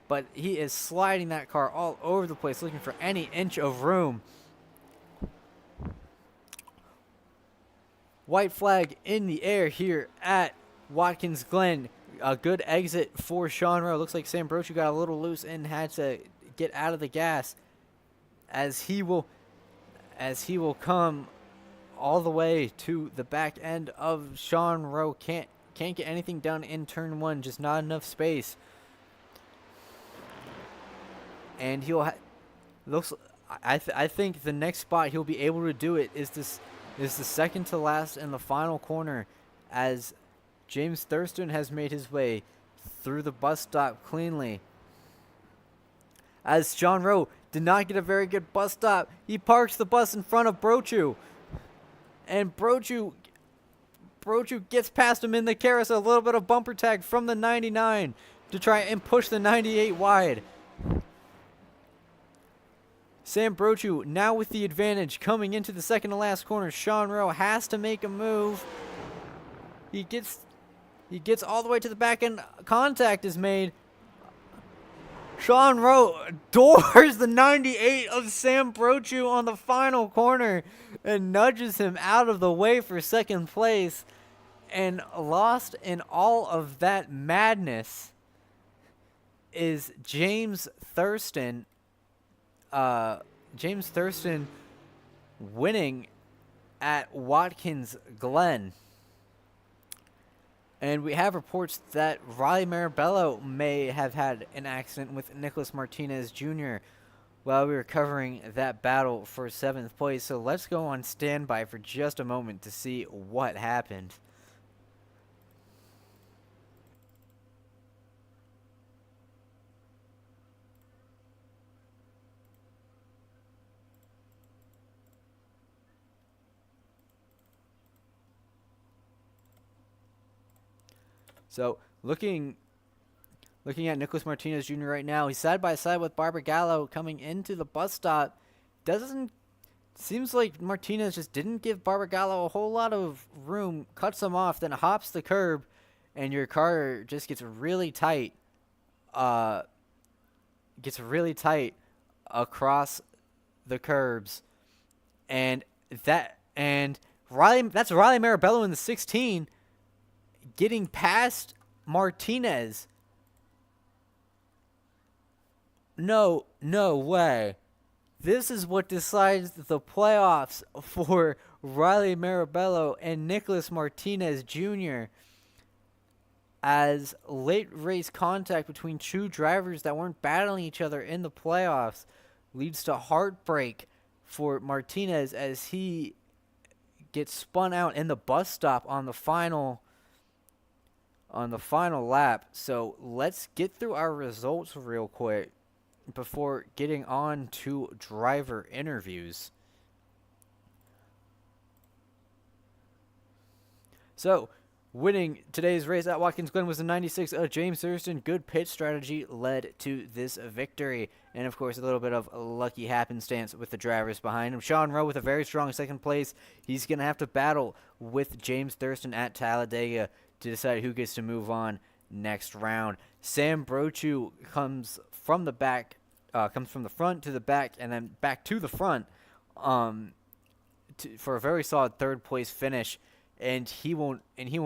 Speaker 1: But he is sliding that car all over the place, looking for any inch of room. White flag in the air here at Watkins Glen. A good exit for Sean Rowe. Looks like Sam Brochu got a little loose and had to get out of the gas as he will come all the way to the back end of Sean Rowe. Can't get anything done in turn one, just not enough space. And I think the next spot he'll be able to do it is the second to last in the final corner, as James Thurston has made his way through the bus stop cleanly. As Sean Rowe did not get a very good bus stop, he parks the bus in front of Brochu, and Brochu gets past him in the carousel. A little bit of bumper tag from the 99 to try and push the 98 wide. Sam Brochu now with the advantage coming into the second to last corner. Sean Rowe has to make a move. He gets all the way to the back end. Contact is made. Sean Rowe doors the 98 of Sam Brochu on the final corner and nudges him out of the way for second place. And lost in all of that madness is James Thurston. James Thurston winning at Watkins Glen. And we have reports that Riley Marabello may have had an accident with Nicholas Martinez Jr. while we were covering that battle for 7th place. So let's go on standby for just a moment to see what happened. So, looking at Nicholas Martinez Jr. right now, he's side by side with Barbara Gallo coming into the bus stop. Seems like Martinez just didn't give Barbara Gallo a whole lot of room, cuts him off, then hops the curb, and your car just gets really tight. Across the curbs, and that's Riley Marabello in the 16. Getting past Martinez. No way. This is what decides the playoffs for Riley Marabello and Nicholas Martinez Jr. as late race contact between two drivers that weren't battling each other in the playoffs leads to heartbreak for Martinez as he gets spun out in the bus stop on the final lap. So let's get through our results real quick before getting on to driver interviews. So, winning today's race at Watkins Glen was the 96 of James Thurston. Good pit strategy led to this victory. And, of course, a little bit of lucky happenstance with the drivers behind him. Sean Rowe with a very strong second place. He's going to have to battle with James Thurston at Talladega to decide who gets to move on next round. Sam Brochu comes from the front to the back and then back to the front for a very solid third place finish, and he will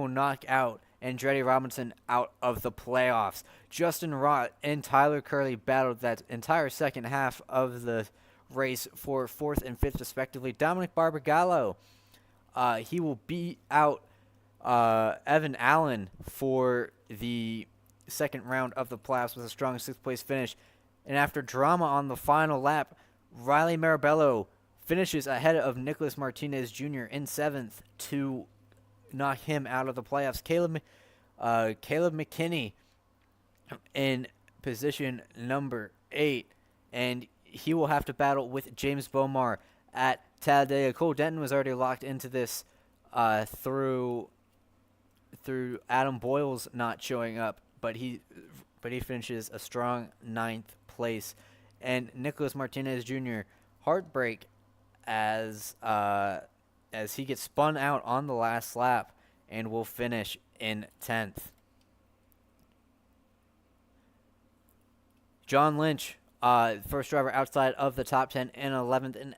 Speaker 1: knock out Andretti Robinson out of the playoffs. Justin Rott and Tyler Curley battled that entire second half of the race for 4th and 5th respectively. Dominic Barbagallo, he will beat out Evan Allen for the second round of the playoffs with a strong 6th place finish. And after drama on the final lap, Riley Marabello finishes ahead of Nicholas Martinez Jr. in 7th to knock him out of the playoffs. Caleb McKinney in position number 8, and he will have to battle with James Bomar at Talladega. Cole Denton was already locked into this through Adam Boyle's not showing up, but he finishes a strong 9th place. And Nicholas Martinez Jr. heartbreak as he gets spun out on the last lap and will finish in 10th. John Lynch, first driver outside of the top 10 in 11th,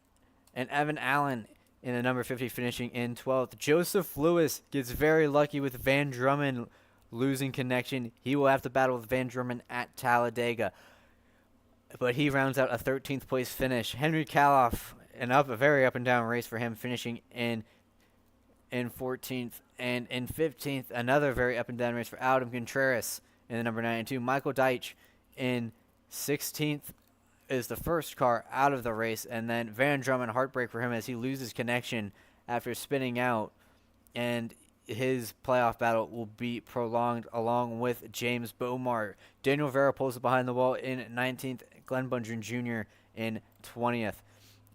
Speaker 1: and Evan Allen in the number 50 finishing in 12th. Joseph Lewis gets very lucky with Van Drummond losing connection. He will have to battle with Van Drummond at Talladega, but he rounds out a 13th place finish. Henry Kaloff, a very up and down race for him, finishing in 14th, and in 15th, another very up and down race for Adam Contreras in the number 92. Michael Deitch in 16th is the first car out of the race, and then Van Drummond, heartbreak for him as he loses connection after spinning out, and his playoff battle will be prolonged along with James Bomar. Daniel Vera pulls it behind the wall in 19th, Glenn Bundren Jr. in 20th,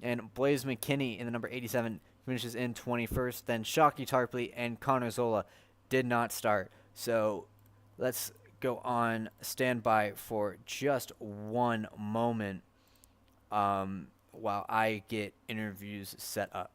Speaker 1: and Blaze McKinney in the number 87 finishes in 21st. Then Shockey Tarpley and Connor Zola did not start. So let's go on standby for just one moment while I get interviews set up.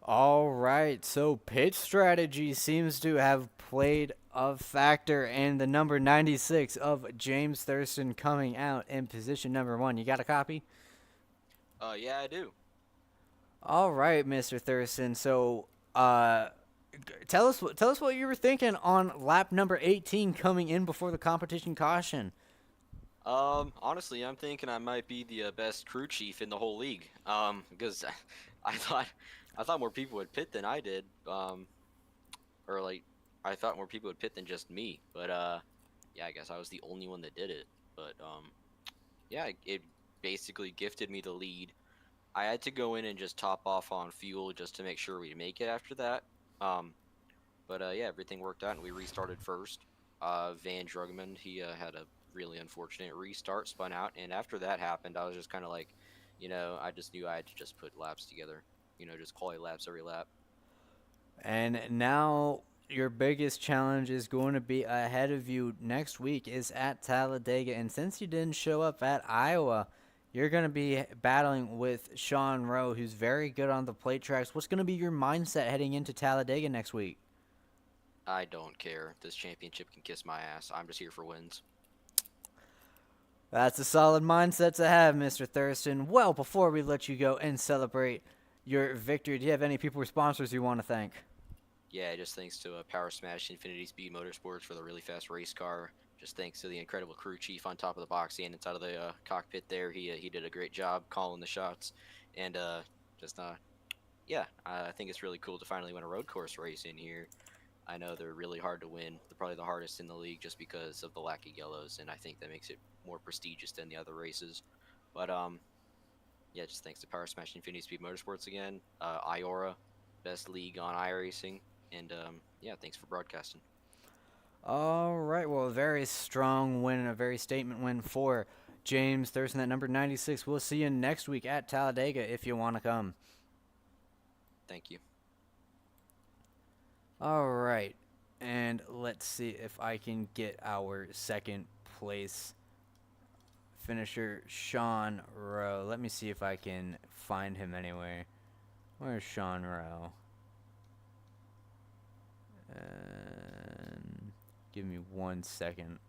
Speaker 1: All right, so pit strategy seems to have played a factor in the number 96 of James Thurston coming out in position number 1. You got a copy?
Speaker 2: Yeah, I do.
Speaker 1: All right, Mr. Thurston. So, tell us what you were thinking on lap number 18 coming in before the competition caution.
Speaker 2: Honestly, I'm thinking I might be the best crew chief in the whole league. Because I thought more people would pit than I did. Or like, I thought more people would pit than just me. But yeah, I guess I was the only one that did it. But yeah, it basically gifted me the lead. I had to go in and just top off on fuel just to make sure we'd make it after that. But yeah, everything worked out and we restarted first. Van Drugman, he had a really unfortunate restart, spun out, and after that happened, I was just kind of like, I just knew I had to just put laps together, just quality laps every lap.
Speaker 1: And now your biggest challenge is going to be ahead of you next week is at Talladega, and since you didn't show up at Iowa, you're going to be battling with Sean Rowe, who's very good on the plate tracks. What's going to be your mindset heading into Talladega next week?
Speaker 2: I don't care. This championship can kiss my ass. I'm just here for wins.
Speaker 1: That's a solid mindset to have, Mr. Thurston. Well, before we let you go and celebrate your victory, do you have any people or sponsors you want to thank?
Speaker 2: Yeah, just thanks to Power Smash Infinity Speed Motorsports for the really fast race car. Just thanks to the incredible crew chief on top of the box and inside of the cockpit there. He did a great job calling the shots. And yeah, I think it's really cool to finally win a road course race in here. I know they're really hard to win. They're probably the hardest in the league just because of the lack of yellows, and I think that makes it more prestigious than the other races. But yeah, just thanks to Power Smash Infinity Speed Motorsports again, IORA, best league on iRacing, and yeah, thanks for broadcasting.
Speaker 1: All right, well, a very strong win and a very statement win for James Thurston at number 96. We'll see you next week at Talladega if you want to come.
Speaker 2: Thank you.
Speaker 1: All right, and let's see if I can get our second place finisher Sean Rowe. Let me see if I can find him anywhere. Where's Sean Rowe? And give me 1 second.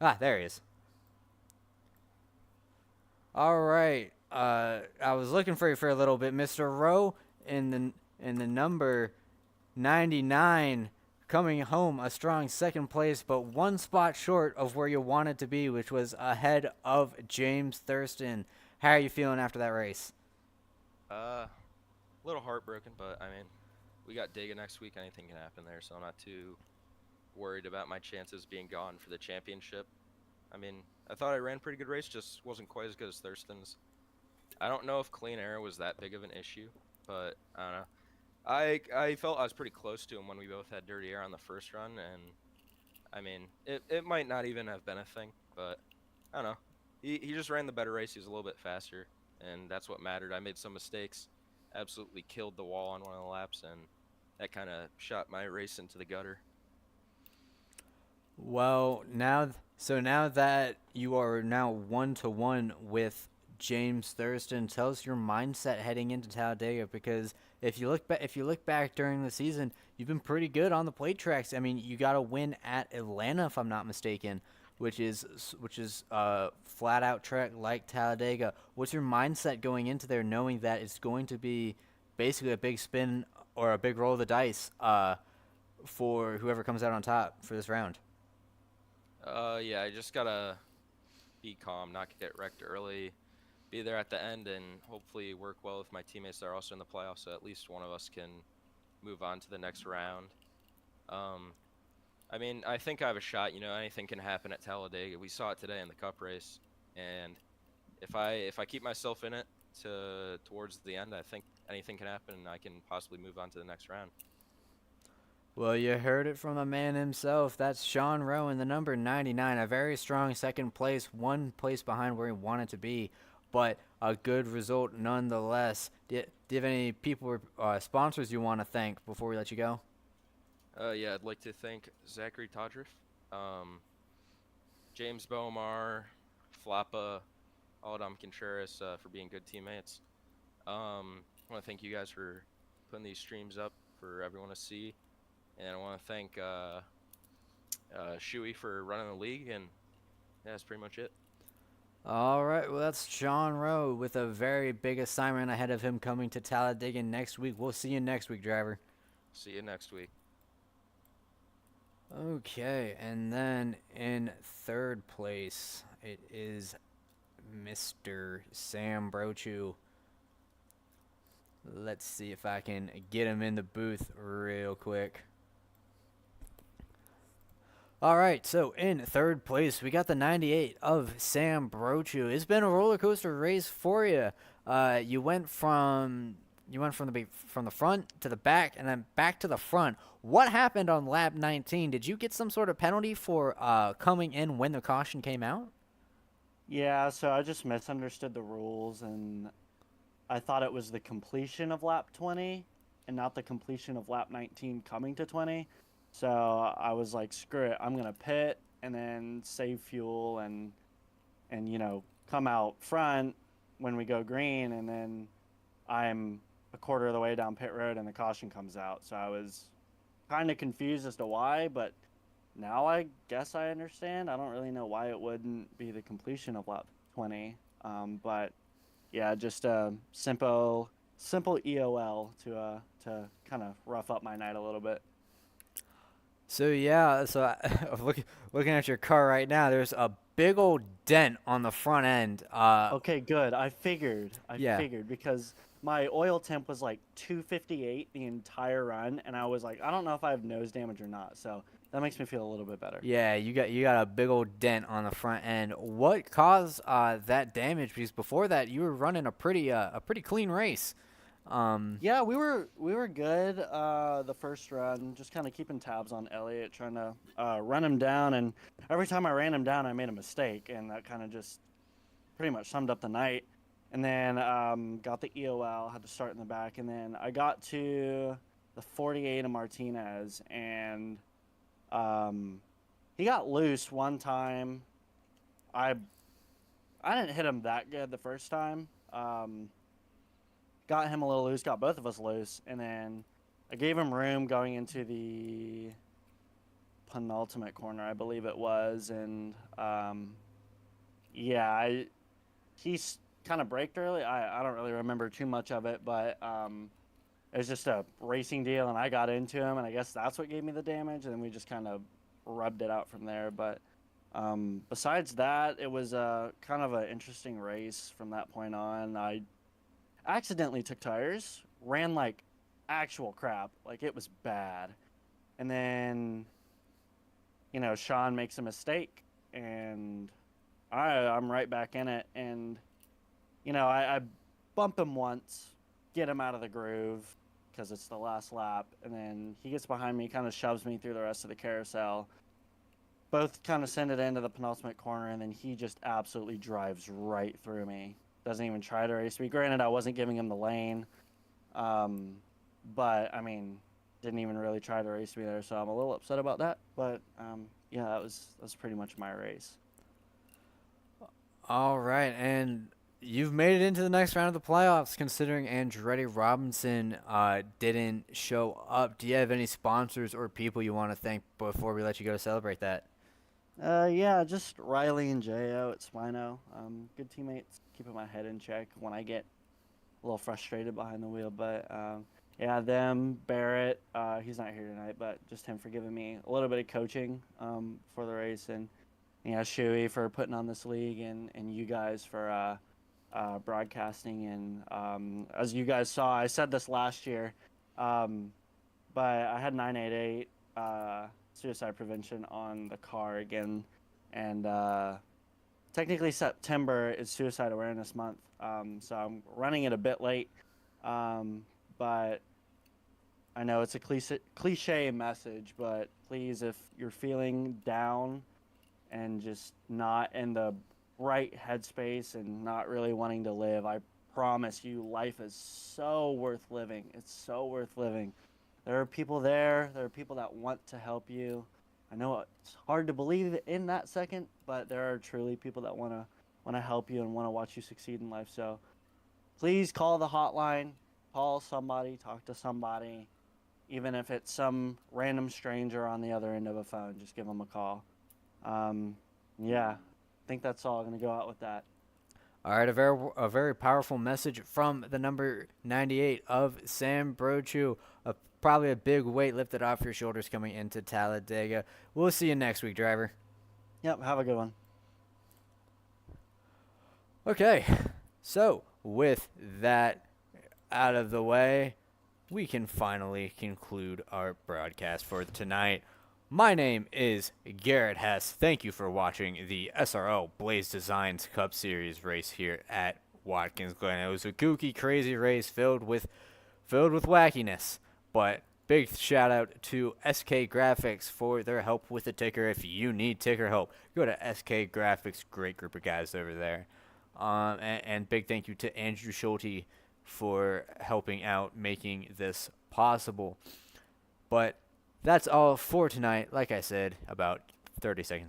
Speaker 1: Ah, there he is. All right. I was looking for you for a little bit, Mr. Rowe, in the number 99, coming home a strong second place, but 1 spot short of where you wanted to be, which was ahead of James Thurston. How are you feeling after that race?
Speaker 3: A little heartbroken, but I mean, we got Dega next week. Anything can happen there, so I'm not too worried about my chances being gone for the championship. I mean, I thought I ran a pretty good race, just wasn't quite as good as Thurston's. I don't know if clean air was that big of an issue, but I don't know. I felt I was pretty close to him when we both had dirty air on the first run, and I mean, it might not even have been a thing, but I don't know. He just ran the better race. He was a little bit faster, and that's what mattered. I made some mistakes, absolutely killed the wall on one of the laps, and that kind of shot my race into the gutter.
Speaker 1: Well, now that you are now 1-1 with James Thurston, tell us your mindset heading into Talladega, because if you look back during the season, you've been pretty good on the plate tracks. I mean, you got a win at Atlanta, if I'm not mistaken, which is a flat out track like Talladega. What's your mindset going into there, knowing that it's going to be basically a big spin or a big roll of the dice for whoever comes out on top for this round?
Speaker 3: Yeah, I just gotta be calm, not get wrecked early, be there at the end, and hopefully work well with my teammates that are also in the playoffs, so at least one of us can move on to the next round. I mean, I think I have a shot. You know, anything can happen at Talladega. We saw it today in the Cup race, and if I keep myself in it towards the end, I think anything can happen, and I can possibly move on to the next round.
Speaker 1: Well, you heard it from the man himself. That's Sean Rowe in the number 99. A very strong second place, 1 place behind where he wanted to be, but a good result nonetheless. Do you have any people or sponsors you want to thank before we let you go?
Speaker 3: Yeah, I'd like to thank Zachary Todriff, James Bomar, Flappa, Aldam Contreras for being good teammates. I want to thank you guys for putting these streams up for everyone to see. And I want to thank Shuey for running the league, and yeah, that's pretty much it.
Speaker 1: All right, well, that's Sean Rowe with a very big assignment ahead of him coming to Talladega next week. We'll see you next week, driver.
Speaker 3: See you next week.
Speaker 1: Okay, and then in third place, it is Mr. Sam Brochu. Let's see if I can get him in the booth real quick. All right, so in third place, we got the 98 of Sam Brochu. It's been a roller coaster race for you. You went from the front to the back and then back to the front. What happened on lap 19? Did you get some sort of penalty for coming in when the caution came out?
Speaker 4: Yeah, so I just misunderstood the rules, and I thought it was the completion of lap 20 and not the completion of lap 19 coming to 20. So I was like, screw it, I'm going to pit and then save fuel and you know, come out front when we go green, and then I'm a quarter of the way down pit road and the caution comes out. So I was kind of confused as to why, but now I guess I understand. I don't really know why it wouldn't be the completion of lap 20. But yeah, just a simple EOL to kind of rough up my night a little bit.
Speaker 1: So yeah, looking at your car right now, there's a big old dent on the front end.
Speaker 4: Okay, good. I figured because my oil temp was like 258 the entire run, and I was like, I don't know if I have nose damage or not. So that makes me feel a little bit better.
Speaker 1: Yeah, you got a big old dent on the front end. What caused that damage? Because before that, you were running a pretty clean race.
Speaker 4: Yeah, we were good the first run, just kind of keeping tabs on Elliott, trying to run him down, and every time I ran him down, I made a mistake, and that kind of just pretty much summed up the night. And then got the EOL, had to start in the back, and then I got to the 48 of Martinez, and he got loose one time. I didn't hit him that good the first time. Got him a little loose, got both of us loose, and then I gave him room going into the penultimate corner, I believe it was, and yeah, he's kind of braked early. I don't really remember too much of it, but it was just a racing deal, and I got into him, and I guess that's what gave me the damage, and then we just kind of rubbed it out from there. But besides that, it was kind of an interesting race from that point on. I accidentally took tires, ran like actual crap, like it was bad, and then Sean makes a mistake, and I'm right back in it, and I bump him once, get him out of the groove because it's the last lap, and then he gets behind me, kind of shoves me through the rest of the carousel. Both kind of send it into the penultimate corner, and then he just absolutely drives right through me. Doesn't even try to race me. Granted, I wasn't giving him the lane, but I mean, didn't even really try to race me there, so I'm a little upset about that. But yeah, that was pretty much my race.
Speaker 1: All right, and you've made it into the next round of the playoffs, considering Andretti Robinson didn't show up. Do you have any sponsors or people you want to thank before we let you go to celebrate that?
Speaker 4: Yeah, just Riley and Jo at Spino. Good teammates, keeping my head in check when I get a little frustrated behind the wheel. But yeah, them, Barrett, he's not here tonight, but just him for giving me a little bit of coaching for the race, and Shuey for putting on this league, and you guys for broadcasting. And as you guys saw, I said this last year, but I had 988 suicide prevention on the car again, and technically September is Suicide Awareness Month, so I'm running it a bit late, but I know it's a cliche message, but please, if you're feeling down and just not in the right headspace and not really wanting to live, I promise you, life is so worth living. It's so worth living. There are people there. There are people that want to help you. I know it's hard to believe in that second, but there are truly people that want to help you and want to watch you succeed in life. So please call the hotline, call somebody, talk to somebody, even if it's some random stranger on the other end of a phone. Just give them a call. Yeah, I think that's all. I'm going to go out with that.
Speaker 1: All right, a very powerful message from the number 98 of Sam Brochu. Probably a big weight lifted off your shoulders coming into Talladega. We'll see you next week, driver.
Speaker 4: Yep, have a good one.
Speaker 1: Okay, so with that out of the way, we can finally conclude our broadcast for tonight. My name is Garrett Hess. Thank you for watching the SRL Blaze Designs Cup Series race here at Watkins Glen. It was a kooky, crazy race filled with wackiness. But big shout out to SK Graphics for their help with the ticker. If you need ticker help, go to SK Graphics. Great group of guys over there. And big thank you to Andrew Schulte for helping out making this possible. But that's all for tonight. Like I said about 30 seconds